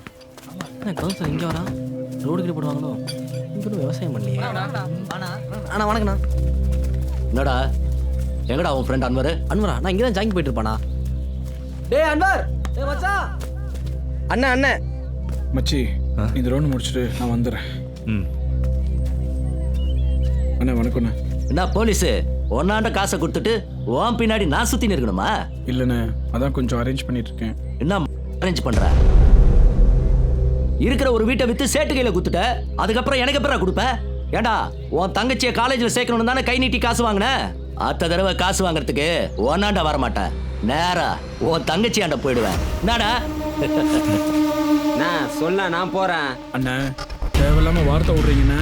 Speaker 2: என்ன கவுன்சிலர் இங்கே வரா? ரோடு கிட்ட போடுவாங்களோ? இங்கே விவசாயம் பண்ணலையே. அண்ணா வணக்கண்ணா.
Speaker 3: என்னடா எங்கடா உன் ஃப்ரெண்ட் அன்வர்?
Speaker 2: அன்வரா? நான் இங்கே தான் ஜாங்கிங் போயிட்டு இருப்பானா? டேய் அன்வர், டேய் மச்சான். அண்ணா அண்ணா
Speaker 7: மச்சி இந்த ரவுண்ட் முடிச்சுட்டு நான் வந்துடுறேன். அண்ணா வணக்கம்ண்ணா.
Speaker 3: என்ன போலீஸு ஒன்னாண்ட காசை கொடுத்துட்டு உன் பின்னாடி நான் சுத்தி இருக்கணுமா?
Speaker 7: இல்லைண்ணே, அதான் கொஞ்சம் அரேஞ்ச் பண்ணிட்டு இருக்கேன்.
Speaker 3: என்ன அரேஞ்ச் பண்ற? இருக்கிற ஒரு வீட்டை வித்து சேட்டு கையில குத்துட்ட, அதுக்கப்புறம் எனக்கு எப்படா கொடுப்ப? ஏண்டா உன் தங்கச்சியை காலேஜில் சேர்க்கணும் தானே கை நீட்டி காசு வாங்கின? அடுத்த தடவை காசு வாங்குறதுக்கு ஒன்னாண்ட வர மாட்டேன், நேரா உன் தங்கச்சி ஆண்ட போயிடுவேன். என்னடா
Speaker 15: நான் சொல்ல நான் போறேன்.
Speaker 7: அண்ணா தேவையில்லாம வார்த்தை விடுறீங்கண்ணா.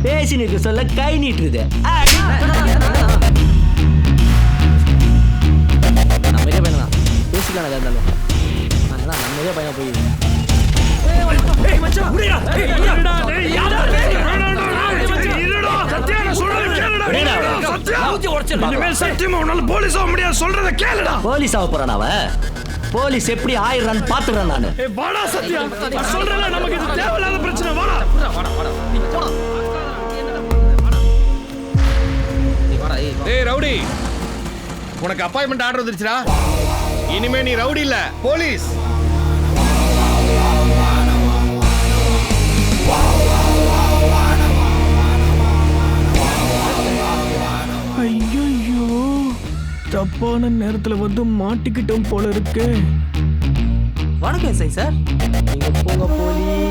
Speaker 3: பேசி நிற்க சொல்ல கை நீட்டுருது.
Speaker 2: பெரிய பையனா பேசிக்கலாம் இருந்தாலும் நம்ம பையனா போய்
Speaker 3: போலீஸ் ஆக போறான் அவன். போலீஸ் எப்படி ஆயிடுறான்னு பாத்துறேன் நானு.
Speaker 10: ஏய் ரவுடி, உனக்கு அப்பாயின்மெண்ட் ஆர்டர் வந்துருச்சுடா. இனிமே நீ ரவுடி இல்ல, போலீஸ்.
Speaker 11: ஐயோ தப்பான நேரத்துல வந்து மாட்டிக்கிட்டோம் போல இருக்கு.
Speaker 2: வணக்கம் எஸ்ஐ சார். நீங்க போங்க போலீஸ்.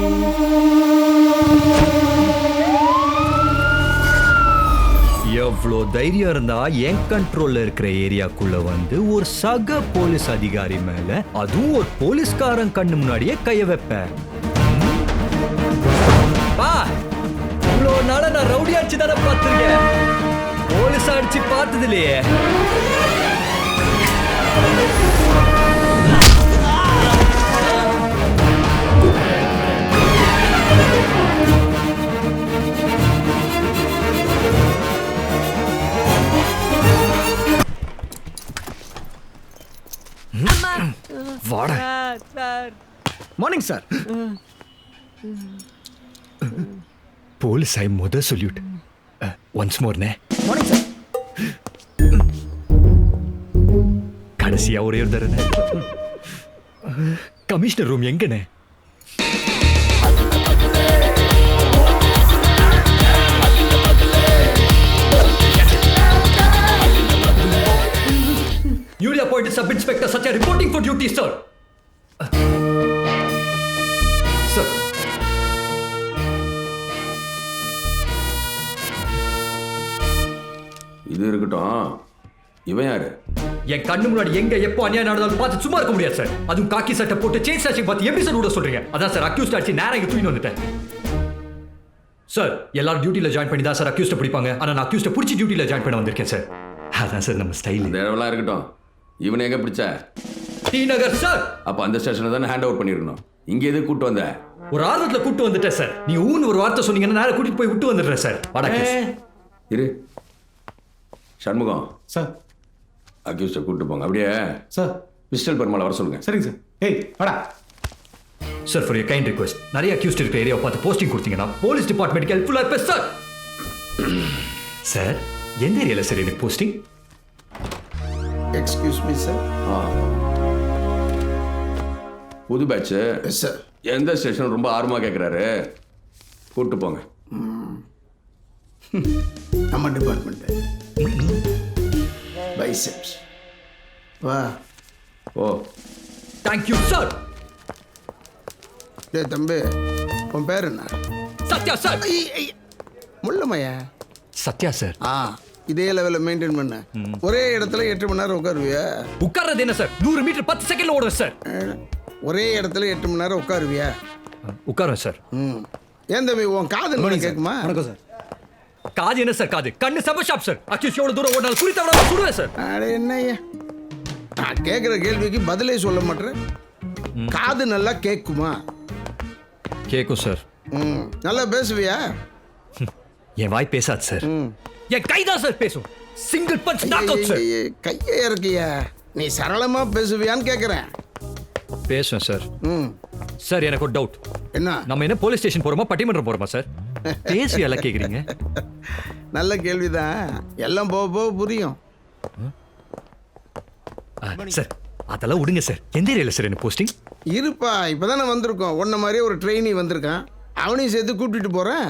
Speaker 4: எவ்வளோ தைரியம் இருந்தா என் கண்ட்ரோல்ல இருக்கிற ஏரியாக்குள்ள வந்து ஒரு சக போலீஸ் அதிகாரி மேல, அதுவும் ஒரு போலீஸ்காரன் கண்ணு முன்னாடியே கைய வைப்பேன். இவ்வளோ நாள நான் ரவுடி அடிச்சு தானே பார்த்துருக்கேன், போலீஸ் அடிச்சு பார்த்தது இல்லையே. வாடா.
Speaker 3: Morning sir.
Speaker 4: போலீஸ் ஐ முதல் சொல்யூட். ஒன்ஸ் மோர்னே.
Speaker 3: Morning sir.
Speaker 4: கடைசியா ஒரே ஒரு தடவை கமிஷனர் ரூம் எங்கண்ணே? appointed Sub Inspector Satya reporting for duty, sir. Sir.
Speaker 18: இது இருக்கட்டும். இவன் யாரு?
Speaker 4: என் கண்ணு முன்னாடி எங்க எப்போ அநியாயம் நடந்தாலும் பார்த்து சும்மா இருக்க முடியாது சார். அதுவும் காக்கி சட்டை போட்டு செயின் ஸ்டாச்சிங் பார்த்து எப்படி சார் விட சொல்றீங்க? அதான் சார் அக்யூஸ்ட் ஆச்சு நேரா இங்க தூக்கிட்டு வந்துட்டேன். சார் எல்லாரும் டியூட்டில ஜாயின் பண்ணி தான் சார் அக்யூஸ்ட பிடிப்பாங்க. ஆனா நான் அக்யூஸ்ட பிடிச்சி டியூட்டில ஜாயின் பண்ண வந்திருக்கேன் சார். அதான் சார் நம்ம ஸ்டைல்.
Speaker 18: இந்த இடம்லாம் இருக்கட்டும். இவனை எங்க பிடிச்ச?
Speaker 4: டி நகர் சார்.
Speaker 18: அப்ப அந்த ஸ்டேஷன்ல தானே ஹேண்ட் ஓவர் பண்ணிருக்கணும். இங்க எது கூட்டு வந்த?
Speaker 4: ஒரு ஆர்வத்துல கூட்டு வந்துட்டேன் சார். நீ ஊன்னு ஒரு வார்த்தை சொன்னீங்கன்னா நேரா கூட்டிட்டு போய் விட்டு வந்துடுறேன் சார். வாடா கேஸ்.
Speaker 18: இரு. சண்முகம்
Speaker 19: சார்
Speaker 18: அக்யூஸ்ட கூட்டு போங்க. அப்படியே
Speaker 19: சார்
Speaker 18: பிஸ்டல் பெருமாள் வர சொல்லுங்க.
Speaker 19: சரிங்க சார். ஏய் வாடா.
Speaker 4: Sir for your kind request நிறைய அக்யூஸ்ட் இருக்கிற ஏரியாவை பார்த்து போஸ்டிங் கொடுத்தீங்கன்னா போலீஸ் டிபார்ட்மெண்ட்டுக்கு ஹெல்ப்ஃபுல்லாக இருப்பேன் சார். சார் எந்த ஏரியாவில் சார் எனக்கு போஸ்டிங்?
Speaker 12: Excuse me sir.
Speaker 18: புது பேட்ச்
Speaker 12: சார்.
Speaker 18: எந்த ஸ்டேஷன் ரொம்ப ஆர்வமா கேட்குறாரு, கூட்டு போங்க.
Speaker 12: நம்ம டிபார்ட்மெண்ட் பைசெப்ஸ். வா.
Speaker 18: ஓ
Speaker 4: தேங்க்யூ சார்.
Speaker 12: டேய் தம்பி, உன் பேர் என்ன?
Speaker 4: சத்யா சார்.
Speaker 12: முள்ளமையா?
Speaker 4: சத்யா சார்.
Speaker 12: இதே லெவலில் மெயின்டைன் பண்ண. ஒரே இடத்துல 8 மணி நேரம் உட்காருவியா?
Speaker 4: உட்கார்றது என்ன சார்? 100 மீட்டர் 10 செகண்ட்ல ஓடுவேன் சார்.
Speaker 12: ஒரே இடத்துல 8 மணி நேரம் உட்காருவியா?
Speaker 4: உட்காருவேன் சார்.
Speaker 12: ஏன் தம்பி உன் காது என்ன கேட்குமா?
Speaker 19: வணக்கம் சார்.
Speaker 4: காது என்ன சார் காது? கண்ணு செப ஷாப் சார். அக்யூஸ் எவ்வளவு தூரம் ஓடினாலும் குறி தவறாம சுடுவேன் சார்.
Speaker 12: அட என்னய்யா, நான் கேட்குற கேள்விக்கு பதிலே சொல்ல மாட்டேன். காது நல்லா கேட்குமா?
Speaker 4: கேட்கும் சார்.
Speaker 12: நல்லா பேசுவியா?
Speaker 4: என் வாய் பேசாது சார். என் கை தான் சார் பேசும். Single punch knock out sir.
Speaker 12: கையே இருக்கியா? நீ சரளமா பேசுவியான்னு கேட்குறேன்.
Speaker 4: பேசுவேன் சார். சார் எனக்கு ஒரு டவுட்.
Speaker 12: என்ன?
Speaker 4: நம்ம என்ன போலீஸ் ஸ்டேஷன் போறோமா பட்டிமன்றம் போறோமா சார்? பேசி எல்லாம் கேக்குறீங்க.
Speaker 12: நல்ல கேள்விதான். எல்லாம் போக போக புரியும்.
Speaker 4: சார் அதெல்லாம் விடுங்க சார். எந்த ஏரியால சார் என்ன போஸ்டிங்?
Speaker 12: இருப்பா, இப்பதானே வந்திருக்கோம். உன்ன மாதிரியே ஒரு ட்ரெயினி வந்திருக்கான். அவனையும் சேர்த்து கூப்பிட்டு போறேன்.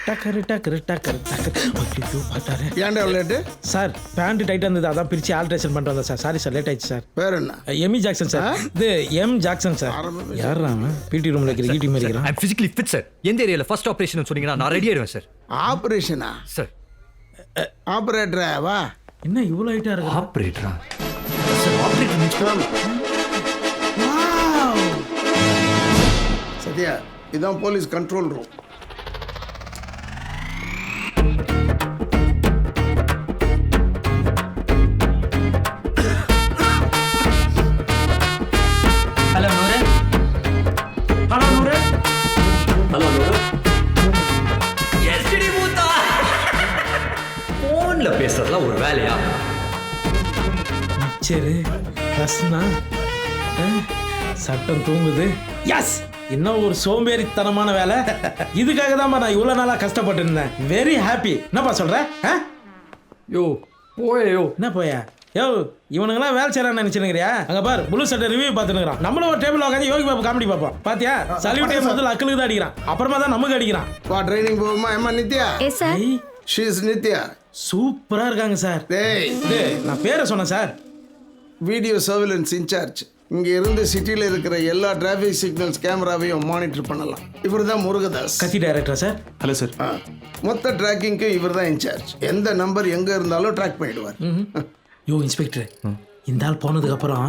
Speaker 6: டக்கரு டக்கரு டக்கரு டக்கரு. ஐயோ பார்த்தாரு.
Speaker 12: ஏன்டா லேட்டு?
Speaker 6: சார் பேண்ட் டைட்டாக இருந்தது, அதான் பிரித்து ஆல்ட்ரேஷன் பண்ணிட்டு வந்தேன் சார். சாரி சார், லேட் ஆயிடுச்சு சார்.
Speaker 12: பேர் என்ன?
Speaker 6: Amy Jackson sir. இது எம் ஜாக்சன் சார். யாரா அவன்? பிடி ரூமில் இருக்கிற ஈட்டி மாதிரி இருக்கிறான்.
Speaker 4: ஐ அம் ஃபிசிக்கலி ஃபிட் சார். எந்த ஏரியால ஃபர்ஸ்ட் ஆபரேஷன் சொன்னீங்கன்னா நான் ரெடி ஆயிடுவேன் சார்.
Speaker 12: ஆபரேஷனா?
Speaker 4: சார்
Speaker 12: ஆபரேட்டரா? வா.
Speaker 6: என்ன இவ்வளோ ஹைட்டாக இருக்கு?
Speaker 4: ஆபரேட்டரா? சார் ஆபரேட்டர் நிச்சயம்.
Speaker 12: சத்யா, இதான் போலீஸ் கண்ட்ரோல் ரூம்.
Speaker 2: ஹலோ நூறு. ஹலோ நூறு.
Speaker 18: ஹலோ நூறு.
Speaker 4: எஸ்டி மூத்தா. போன்ல பேசுறதுலாம் ஒரு வேலையா?
Speaker 6: சரி ரஸ்னா சட்டம் தூங்குது. எஸ், இன்னும் ஒரு சோம்பேறித்தனமான வேலை. இதுக்காக தான் நான் இவ்வளோ நாளாக கஷ்டப்பட்டு இருந்தேன். Very happy. என்னப்பா சொல்ற?
Speaker 4: யோ போயோ.
Speaker 6: என்ன போயா? யோ இவனுங்களாம் வேலை செய்யறான்னு நினைச்சுனுங்கிறியா? அங்க பாரு புளு சட்டை ரிவ்யூ பார்த்துனுக்குறான். நம்மளும் ஒரு டேபிள் உட்காந்து யோகி பாபு காமெடி பார்ப்போம். பாத்தியா? சல்யூட்டே முதல்ல அக்களுக்கு தான் அடிக்கிறான், அப்புறமா தான் நமக்கு அடிக்கிறான்.
Speaker 12: வா ட்ரைனிங் போவோமா? அம்மா Nithya.
Speaker 9: Yes sir.
Speaker 12: She is Nithya.
Speaker 6: சூப்பரா இருக்காங்க சார்.
Speaker 12: டேய்
Speaker 6: நான் பேரை சொன்னேன் சார்.
Speaker 12: Video surveillance incharge. இங்க இருந்து சிட்டியில் இருக்கிற எல்லா டிராஃபிக் சிக்னல்ஸ் கேமராவையும் மானிட்டர் பண்ணலாம். இவர் தான் முருகதாஸ்,
Speaker 6: கத்தி டைரக்டர் சார்.
Speaker 19: Hello sir.
Speaker 12: மொத்த ட்ராக்கிங்க்கு இவர் தான் இன்சார்ஜ். எந்த நம்பர் எங்க இருந்தாலும் ட்ராக் பண்ணிடுவார்.
Speaker 6: யோ இன்ஸ்பெக்டர், இந்த ஆள் போனதுக்கு அப்புறம்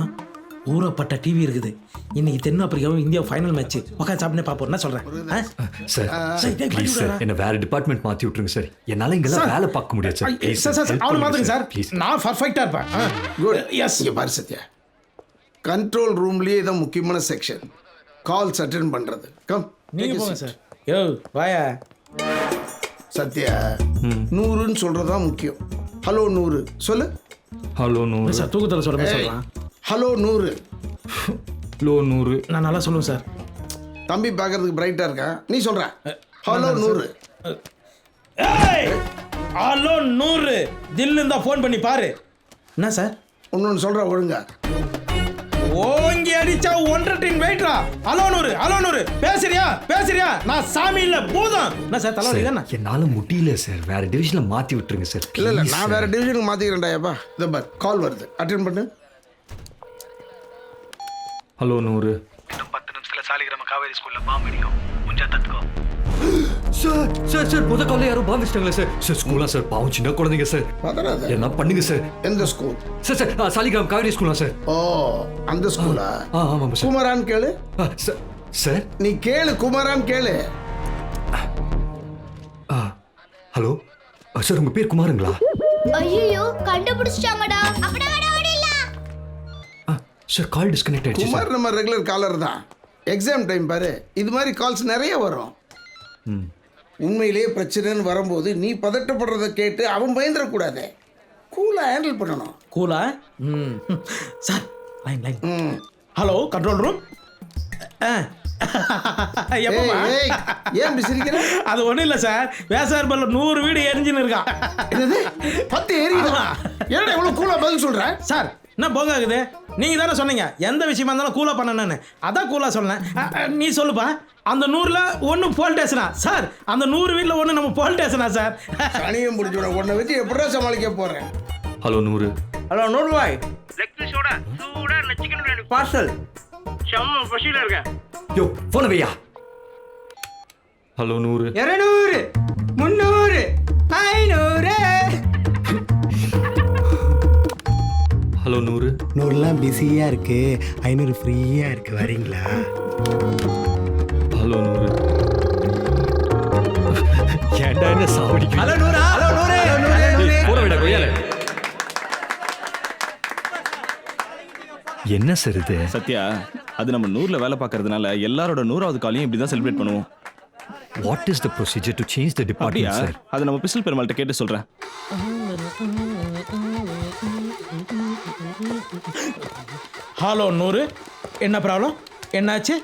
Speaker 6: ஊறப்பட்ட டிவி இருக்குது. இன்னைக்கு தென்னாப்பிரிக்காவும் இந்தியா ஃபைனல் மேட்ச். உட்காந்து சாப்பிட்டு பார்ப்போம். என்ன சொல்றேன்
Speaker 4: சார்? ப்ளீஸ் சார் என்ன வேற டிபார்ட்மெண்ட் மாத்தி விட்டுருங்க சார். என்னால இங்கெல்லாம் வேலை பார்க்க முடியாது சார். ப்ளீஸ்
Speaker 6: சார் அவனை மாத்துங்க சார். நான் பர்ஃபெக்ட்டா இருப்பேன்.
Speaker 12: குட். எஸ். இங்க பாரு சத்யா, கண்ட்ரோல் ரூம்லயே இதான் முக்கியமான செக்ஷன். கால்ஸ் அட்டெண்ட் பண்றது. கம்
Speaker 6: நீங்க போங்க சார். யோ வாயா.
Speaker 12: சத்யா, நூறுன்னு சொல்றதுதான் முக்கியம். ஹலோ நூறு சொல்லு.
Speaker 4: ஹலோ நூறு.
Speaker 6: சார் தூக்கத்தில் சொல்ற மாதிரி சொல்லலாம்.
Speaker 12: ஹலோ நூறு.
Speaker 4: லோ நூறு.
Speaker 6: நான் நல்லா சொல்லுவேன் சார்.
Speaker 12: தம்பி பார்க்கறதுக்கு பிரைட்டா இருக்கான். நீ சொல்ற ஹலோ நூறு.
Speaker 6: ஹலோ நூறு. தில் இருந்தா ஃபோன் பண்ணி பாரு. என்ன சார்?
Speaker 12: இன்னொன்று சொல்ற ஒழுங்கா.
Speaker 6: ஓங்கி அடிச்சா 1.5 டன் வெயிட்ரா. ஹலோ நூறு பேசுறியா? நான் சாமி இல்ல பூதம். என்ன சார் தலைவலி தானே?
Speaker 4: என்னால முடியல சார், வேற டிவிஷன்ல மாத்தி விட்டுருங்க சார்.
Speaker 12: இல்ல நான் வேற டிவிஷனுக்கு மாத்திக்கிறேன்டா. ஏப்பா இந்த பார் கால் வருது, அட்டெண்ட் பண்ணு.
Speaker 4: ஹலோ நூறு.
Speaker 7: இன்னும் 10 நிமிஷத்துல சாலிகிராம காவேரி ஸ்கூல்ல பாம்பு அடிக்கும், கொஞ்சம் தட்டுக்கோ.
Speaker 4: சார் முத காலையில யாரும் பாம்பு வச்சிட்டாங்களே சார். சார் ஸ்கூலா சார், பாவம் சின்ன குழந்தைங்க சார். என்ன பண்ணுங்க சார்.
Speaker 12: எந்த ஸ்கூல்?
Speaker 4: சார் சாலிகிராம் காவேரி ஸ்கூலா சார்.
Speaker 12: ஓ அந்த ஸ்கூலா?
Speaker 4: ஆமாம் சார்.
Speaker 12: குமரான் கேளு.
Speaker 4: சார்
Speaker 12: நீ கேளு, குமரான் கேளு.
Speaker 4: ஹலோ சார், உங்க பேர் குமாருங்களா?
Speaker 14: ஐயோ கண்டுபிடிச்சிட்டாங்கடா. அப்படா ஓடில.
Speaker 4: சார் கால் டிஸ்கனெக்ட் ஆயிடுச்சு.
Speaker 12: குமார் நம்ம ரெகுலர் காலர் தான். எக்ஸாம் டைம் பாரு, இது மாதிரி கால்ஸ் நிறைய வரும். உண்மையிலேயே பிரச்சனைன்னு வரும்போது நீ பதட்டப்படுறத கேட்டு அவன் பயந்துடக்கூடாது. கூலா ஹேண்டில் பண்ணணும்.
Speaker 6: கூலா? Sir line. Hello control room.
Speaker 12: ஏன் சிரிக்கிற?
Speaker 6: அது ஒண்ணும் இல்ல சார், வேசார்பல்ல 100 வீடு எரிஞ்சுன்னு இருக்கான்.
Speaker 12: 10 எரியுதா? ஏன்டா இவ்வளவு கூலா பதில் சொல்ற?
Speaker 6: சார் என்ன போங்க ஆகுது? நீங்க தானே சொன்னீங்க எந்த விஷயமா இருந்தாலும் கூலா பண்ணணும்னு. அதான் கூலா சொன்னேன். நீ சொல்லுப்பா. அந்த 100ல ஒன்று போல் ஸ்டேஷனா சார்? அந்த 100 வீட்டில் ஒன்று நம்ம போல் ஸ்டேஷனா சார்?
Speaker 12: சனியும் முடிச்சு உன்னை வச்சு எப்படிடா சமாளிக்க போறேன்?
Speaker 4: ஹலோ நூறு.
Speaker 15: ஹலோ நூறு பாய், லெக் பீஸோட சூடா இந்த சிக்கன் பிரியாணி பார்சல். செம்ம பசியில இருக்கேன்.
Speaker 4: யோ போன வையா. ஹலோ நூறு.
Speaker 15: 200 300 500.
Speaker 4: ஹலோ நூறு.
Speaker 19: 100லாம் பிஸியா இருக்கு, 500 ஃப்ரீயா இருக்கு, வரீங்களா?
Speaker 4: ஹலோ நூறு. ஏன்டா என்ன சாவடிக்க?
Speaker 15: ஹலோ நூறா? ஹலோ நூறு.
Speaker 4: போற விட கொய்யால. என்ன சார் இது?
Speaker 17: சத்யா, அது நம்ம 100ல வேலை பார்க்கறதுனால எல்லாரோட 100வது காலையும் இப்படி தான் செலிப்ரேட் பண்ணுவோம்.
Speaker 4: What is the procedure to change the department, sir?
Speaker 17: அது நம்ம பிஸ்டல் பெருமாள்கிட்ட கேட்டு சொல்றேன்.
Speaker 6: ஹலோ நூறு, என்ன ப்ராப்ளம்? என்னாச்சு?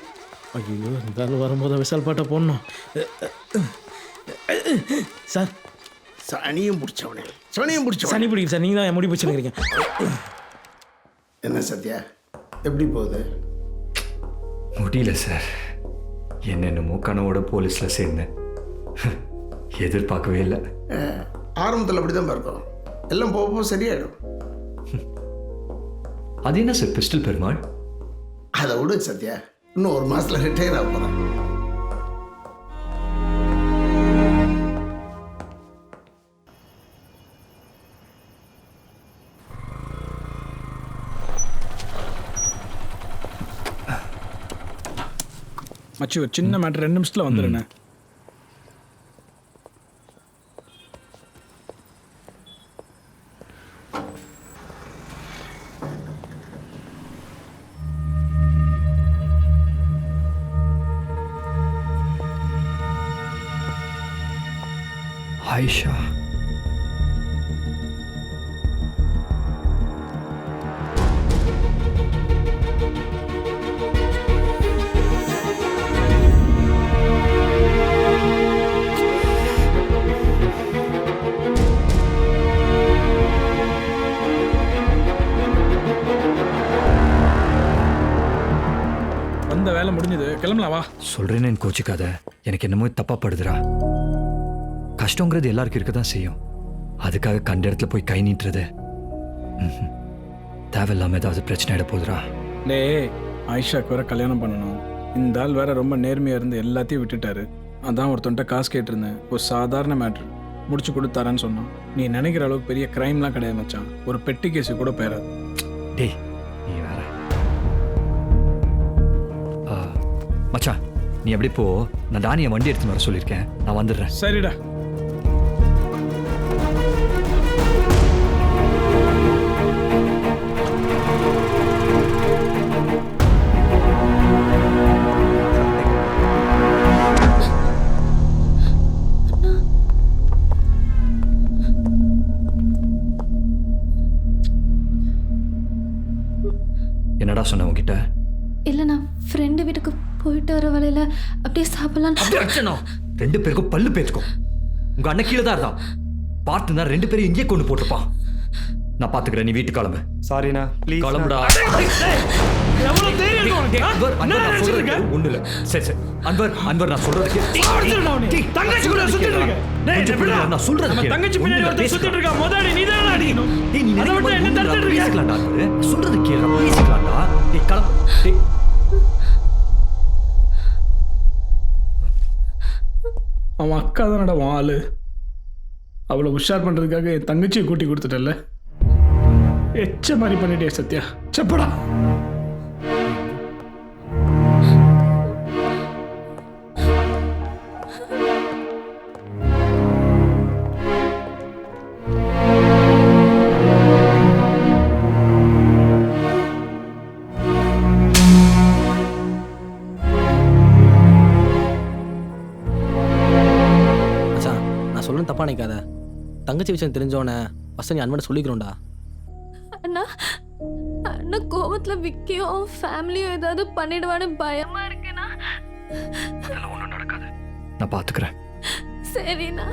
Speaker 6: ஐயோ இந்த ஆள் வரும்போது விசால் பாட்டை போடணும். சார்
Speaker 12: சனியும் பிடிச்சவனே,
Speaker 6: சனி பிடிக்கும் சார். நீங்கள் தான் முடி பிடிச்சிருக்கிறீங்க.
Speaker 12: என்ன சத்யா, எப்படி போகுது?
Speaker 4: முடியல சார். என்னென்னமோ கனவோட போலீஸ்ல சேர்ந்தேன். எதிர்பார்க்கவே இல்லை.
Speaker 12: ஆரம்பத்தில் அப்படிதான் இருக்கும், எல்லாம் போக போக சரியாயிடும்.
Speaker 4: அது என்ன சார் பிஸ்டல் பெருமாள்?
Speaker 12: அதை விடு சத்யா, இன்னும் 1 மாசத்துல ரிட்டையர் ஆக போறேன்.
Speaker 7: மச்சி ஒரு சின்ன மேட்டர் 2 நிமிஷத்துல வந்துடுண்ணே.
Speaker 4: ஆயிஷா.
Speaker 7: வந்த வேலை முடிஞ்சது, கிளம்பலாம் வா.
Speaker 4: சொல்றேன்னு கோச்சிக்காத, எனக்கு என்னமோ தப்பா படுதுடா. கஷ்டங்கிறது எல்லாருக்கும் இருக்க தான் செய்யும். அதுக்காக கண்ட இடத்துல போய் கை நீட்டுறது தேவையில்லாம ஏதாவது பிரச்சனை ஆயிட போதுடா.
Speaker 7: டேய், ஆயிஷாக்கு வேற கல்யாணம் பண்ணணும். இந்த ஆள் வேற ரொம்ப நேர்மையா இருந்து எல்லாத்தையும் விட்டுட்டாரு. அதான் ஒருத்தன்ட்ட காசு கேட்டிருந்தேன். ஒரு சாதாரண மேட்ரு முடிச்சு கொடுத்தாரன்னு சொன்னான். நீ நினைக்கிற அளவுக்கு பெரிய கிரைம்லாம் கிடையாது மச்சான். ஒரு பெட்டி கேஸு கூட போயிடாது.
Speaker 4: டேய் நீ வேற. மச்சான் நீ எப்படி போ, நான் தானிய வண்டி எடுத்துன்னு வர சொல்லியிருக்கேன், நான் வந்துடுறேன்.
Speaker 7: சரிடா.
Speaker 4: என்னடா சொன்ன உங்ககிட்ட?
Speaker 9: இல்லை, நான் ஃப்ரெண்டு வீட்டுக்கு போயிட்டு வர வழியில அப்படியே சாப்பிடலாம்.
Speaker 4: 2 பேருக்கும் பல்லு பேத்துக்கும். உங்க அண்ணன் கீழே தான் இருந்தான். பார்த்துனா 2 பேரும் இங்கே கொண்டு போட்டுப்பான். நான் பாத்துக்கிறேன், நீ வீட்டுக்கு கிளம்பு.
Speaker 1: சாரிண்ணா, ப்ளீஸ்
Speaker 4: கிளம்புடா.
Speaker 6: எவ்வளவு தைரியம் இருக்கு உனக்கு? என்ன நினைச்சிட்டு இருக்க?
Speaker 4: ஒண்ணு இல்ல சரி சரி அன்வர் நான் சொல்றது
Speaker 6: சாவடிச்சிருடா அவனை. தங்கச்சி கூட சுத்திட்டு இருக்க. டேய் எப்படிடா?
Speaker 4: நான் சொல்றது
Speaker 6: நம்ம தங்கச்சி பின்னாடி ஒருத்தன் சுத்திட்டு இருக்க. முதல்ல நீ தான் அடிக்கணும்.
Speaker 4: நீ
Speaker 6: அதை விட்டு என்ன தடுத்துட்டு இருக்க?
Speaker 4: பேசிக்கலாம்டா அன்வர். சொல்றது கேளு பேசிக்கலாம்டா. டேய் கிளம்பு. டேய்
Speaker 7: அவன் அக்கா தானடா உன் ஆளு. அவளை உஷார் பண்ணுறதுக்காக என் தங்கச்சியை கூட்டி கொடுத்துட்டல. எச்ச மாதிரி பண்ணிட்டே சத்யா. செப்படா.
Speaker 2: தப்பா நினைக்காத. தங்கச்சி விஷயம் தெரிஞ்சோன்னே ஃபர்ஸ்ட் நீ அன்வனை சொல்லிக்கிறோம்டா.
Speaker 13: அண்ணா அண்ணா கோவத்துல விக்கியும் ஃபேமிலியும் ஏதாவது பண்ணிடுவான்னு பயமா இருக்குண்ணா.
Speaker 4: அதெல்லாம் ஒன்றும் நடக்காது, நான் பார்த்துக்கிறேன்.
Speaker 13: சரிண்ணா.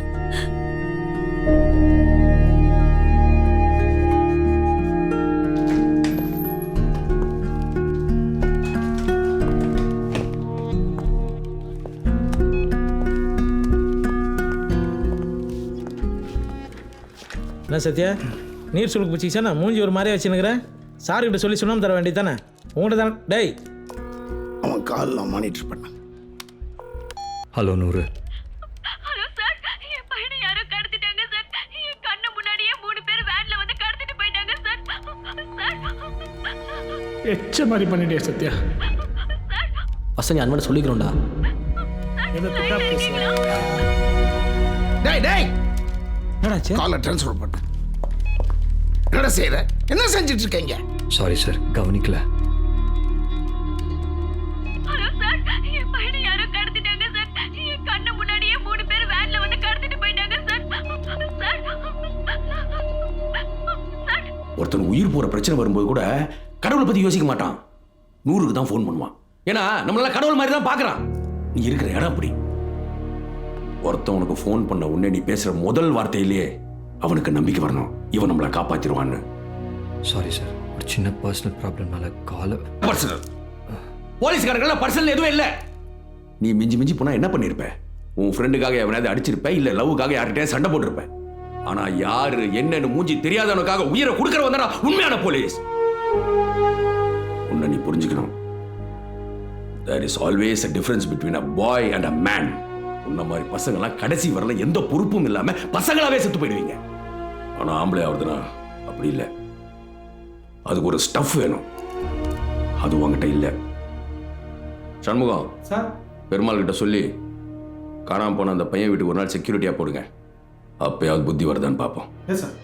Speaker 6: என்ன சத்யா நீர் சுழுக்கு பிடிச்சிச்சா? மூஞ்சி ஒரு மாதிரியே வச்சுன்னுக்கிறேன். சார்கிட்ட சொல்லி சொன்னாம தர வேண்டியது தானே? உங்கள்கிட்ட தானே. டேய்
Speaker 12: அவன் காலில் மானிட்டர் பண்ண.
Speaker 4: ஹலோ நூறு.
Speaker 14: ஹலோ சார், என் பையனை யாரோ கடத்திட்டாங்க சார். என் கண்ணு முன்னாடியே 3 பேர் வேன்ல வந்து கடத்திட்டு போயிட்டாங்க சார்.
Speaker 7: எச்ச மாதிரி பண்ணிட்டே சத்யா.
Speaker 2: ஃபர்ஸ்ட் நீ அன்வனை சொல்லிக்கிறோம்டா.
Speaker 12: டேய் டேய்
Speaker 6: என்னடாச்சு?
Speaker 12: காலை ட்ரான்ஸ்ஃபர் பண்ண. என்னடா செய்யற? என்ன செஞ்சுட்டு இருக்கீங்க?
Speaker 4: சாரி சார், கவனிக்கல.
Speaker 14: ஹலோ சார், என் பையனை யாரோ கடத்திட்டாங்க சார். என் கண்ணு முன்னாடியே 3 பேர் வேன்ல வந்து கடத்திட்டு போயிட்டாங்க சார்.
Speaker 18: ஒருத்தன் உயிர் போற பிரச்சனை வரும்போது கூட கடவுளை பத்தி யோசிக்க மாட்டான். நூறுக்கு தான் ஃபோன் பண்ணுவான். ஏன்னா நம்மளால கடவுள் மாதிரி தான் பார்க்கறான். நீ இருக்கிற இடம் அப்படி. ஒருத்தன் உனக்கு ஃபோன் பண்ண உடனே நீ பேசுற முதல் வார்த்தையிலேயே அவனுக்கு நம்பிக்கை வரணும், இவன் நம்மளை காப்பாத்திடுவான்னு.
Speaker 4: சாரி சார், ஒரு சின்ன பர்சனல் ப்ராப்ளம்னால கால.
Speaker 18: பர்சனல் போலீஸ்காரங்கள பர்சனல் எதுவும் இல்லை. நீ மிஞ்சி மிஞ்சி போனா என்ன பண்ணிருப்ப? உன் ஃப்ரெண்டுக்காக எவனாவது அடிச்சிருப்ப, இல்ல லவ்வுக்காக யார்கிட்டயே சண்டை போட்டிருப்ப. ஆனா யாரு என்னன்னு மூஞ்சி தெரியாதவனுக்காக உயிரை கொடுக்கறவன் தான உண்மையான போலீஸ். உன்னை நீ புரிஞ்சுக்கணும். There is always a difference between a boy and a man. உன்ன மாதிரி பசங்களாம் கடைசி வரல எந்த பொறுப்பும் இல்லாம பசங்களாவே செத்து போயிடுவீங்க. ஆனா ஆம்பளை ஆகுதுன்னா அப்படி இல்லை. அதுக்கு ஒரு ஸ்டஃப் வேணும், அது உங்ககிட்ட இல்லை. சண்முகம்
Speaker 6: சார்,
Speaker 18: பெருமாள் கிட்ட சொல்லி காணாம போன அந்த பையன் வீட்டுக்கு ஒரு நாள் செக்யூரிட்டியா போடுங்க. அப்பயாவது புத்தி வருதான்னு பார்ப்போம்.
Speaker 6: சார்.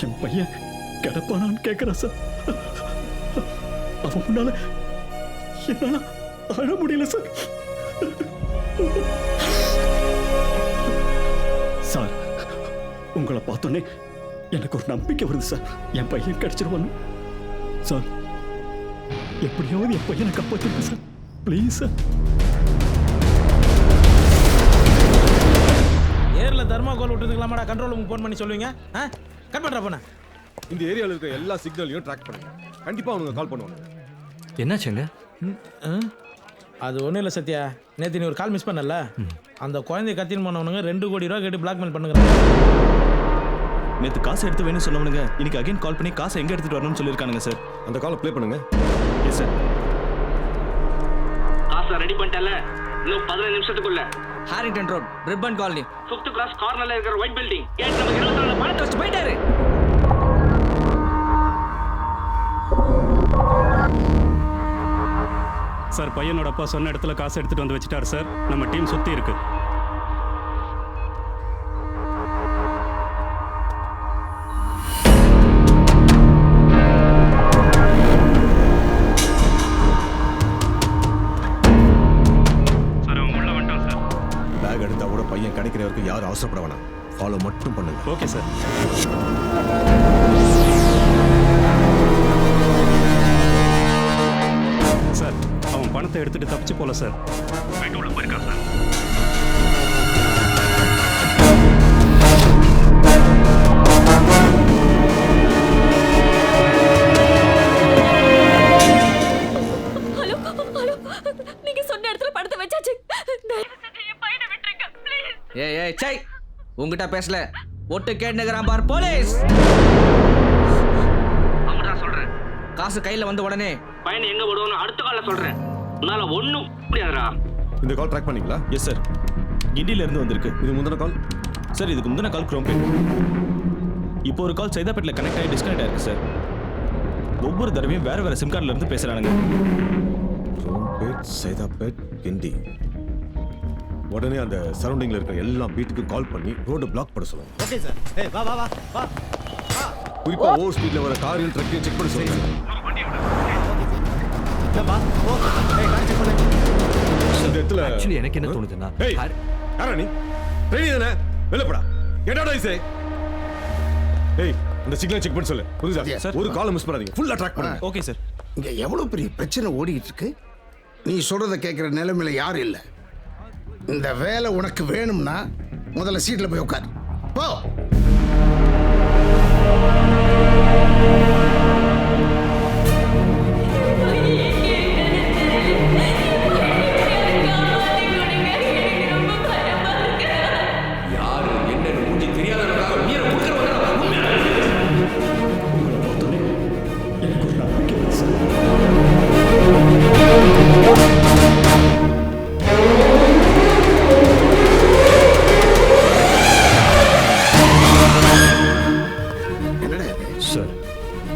Speaker 1: என் பையன் கிடப்பானான்னு கேட்கிறேன் சார். அவன் முன்னால என்னால அழ முடியல சார். சார், உங்களை பார்த்தோன்னே எனக்கு ஒரு நம்பிக்கை வருது சார். என் பையன் கிடைச்சிருவான்னு சார். எப்படியாவது என் பையனை காப்பாற்றுங்க சார், ப்ளீஸ் சார்.
Speaker 6: ஏர்ல தர்மாகோல் விட்டுருக்கலாமாடா? கண்ட்ரோல் ரூமுக்கு ஃபோன் பண்ணி சொல்லுவீங்க. கட் பண்றா போன.
Speaker 10: இந்த ஏரியாவில் இருக்க எல்லா சிக்னலையும் ட்ராக் பண்ணுங்க. கண்டிப்பா அவங்க கால் பண்ணுவாங்க.
Speaker 4: என்னாச்சுங்க?
Speaker 6: அது ஒன்றும் இல்லை சத்யா, நேற்று நீ ஒரு கால் மிஸ் பண்ணல, அந்த குழந்தைய கத்தின்னு போனவனுங்க 2 கோடி ரூபா கேட்டு பிளாக்மெயில் பண்ணுறாங்க.
Speaker 17: நேற்று காசு எடுத்து வேணும்னு சொன்னவனுங்க இன்னைக்கு அகைன் கால் பண்ணி காசை எங்கே எடுத்துட்டு வரணும்னு சொல்லியிருக்கானுங்க சார்.
Speaker 10: அந்த காலை ப்ளே பண்ணுங்க.
Speaker 17: Yes sir.
Speaker 15: காசை ரெடி பண்ணிட்டல, இன்னும் 15 நிமிஷத்துக்குள்ள
Speaker 2: Harrington road, Ripon colony,
Speaker 15: 5th class கார்னர்ல இருக்கிற ஒயிட் பில்டிங் கேட் நம்பர் 24 பணத்தை வச்சு போயிட்டாரு.
Speaker 1: சார், பையனோட அப்பா சொன்ன இடத்துல காசு எடுத்துட்டு வந்து வச்சுட்டாரு சார். நம்ம டீம் சுத்தி இருக்கு. சார், அவன் உள்ள வந்துட்டான் சார்.
Speaker 20: பையன் கிடைக்கிற வரைக்கும் யாரும் அவசரப்பட வேணாம். ஃபாலோ மட்டும் பண்ணுங்க.
Speaker 17: Okay sir. சார் அவன் பணத்தை எடுத்துட்டு தப்பிச்சு போல சார். வீட்டுக்குள்ள போயிருக்கான் சார்.
Speaker 14: ஹலோ ஹலோ, நீங்க சொன்ன இடத்துல பணத்தை வச்சாச்சு. தயவு செஞ்சு என் பையனை விட்டுருங்க ப்ளீஸ்.
Speaker 2: ஏய் சை, உங்ககிட்ட பேசல. ஒட்டு கேட்டுக்கிறான் பார் போலீஸ்.
Speaker 15: அவங்கடா சொல்றேன்.
Speaker 2: காசு கையில வந்த உடனே
Speaker 15: பையனை எங்க விடுவோன்னு அடுத்த கால்ல சொல்றேன். உன்னால ஒண்ணும் முடியாதுடா.
Speaker 20: இந்த கால் ட்ராக் பண்ணீங்களா?
Speaker 17: Yes sir. கிண்டில இருந்து வந்திருக்கு.
Speaker 20: இது முந்தின கால்?
Speaker 17: சார் இதுக்கு முந்தின கால் குரோம்பேட். இப்போ ஒரு கால் சைதாப்பேட்ல கனெக்ட் ஆகி டிஸ்கனெக்ட் ஆயிருக்கு சார். ஒவ்வொரு தடவையும் வேற வேற சிம் கார்டுல இருந்து பேசுறானுங்க.
Speaker 20: குரோம்பேட், சைதாப்பேட், கிண்டி. உடனே அந்த சரௌண்டிங்ல இருக்கிற எல்லா பீட்டுக்கு கால் பண்ணி ரோடு பிளாக் பண்ண சொல்லுங்க.
Speaker 19: Okay sir. ஏய் வா வா வா வா.
Speaker 20: குறிப்பா ஓவர் ஸ்பீட்ல வர காரையும் ட்ரக்கையும் செக் பண்ண சொல்லுங்க. இந்த இடத்துல
Speaker 4: ஆக்சுவலி எனக்கு என்ன தோணுதுன்னா,
Speaker 20: ஏய் யாரா நீ? ரெடி தானே? வெளில போடா. கெட் அவுட் ஐ சே. ஏய் இந்த சிக்னல் செக் பண்ண சொல்லு. புரியுதா? ஒரு கால் மிஸ் பண்ணாதீங்க. ஃபுல்லா ட்ராக் பண்ணுங்க.
Speaker 17: Okay sir.
Speaker 12: இங்க எவ்வளவு பெரிய பிரச்சனை ஓடிட்டு இருக்கு. நீ சொல்றத கேட்கிற நிலைமையில யாரும் இல்லை. இந்த வேலை உனக்கு வேணும்னா முதல்ல சீட்ல போய் உட்கார். போ.
Speaker 18: யாரு என்னன்னு மூஞ்சி தெரியாதவங்க உயிரை கொடுக்கறவங்க
Speaker 1: எனக்கு ஒரு நம்பிக்கை இல்லை சார்.
Speaker 4: சார்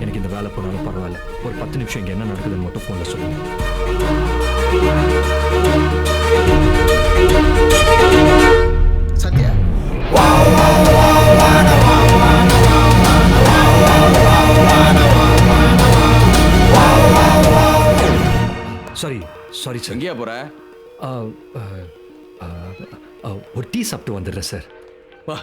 Speaker 4: எனக்கு இந்த வேலை போனாலும் பரவாயில்ல. ஒரு 10 நிமிஷம் இங்கே என்ன நடக்குதுன்னு மட்டும் ஃபோனில் சொல்லுங்க.
Speaker 12: சத்யா.
Speaker 4: Sorry sorry sir.
Speaker 18: எங்கேயா போற?
Speaker 4: ஒரு டீ சாப்பிட்டு வந்துடுறேன் சார்.
Speaker 18: வா.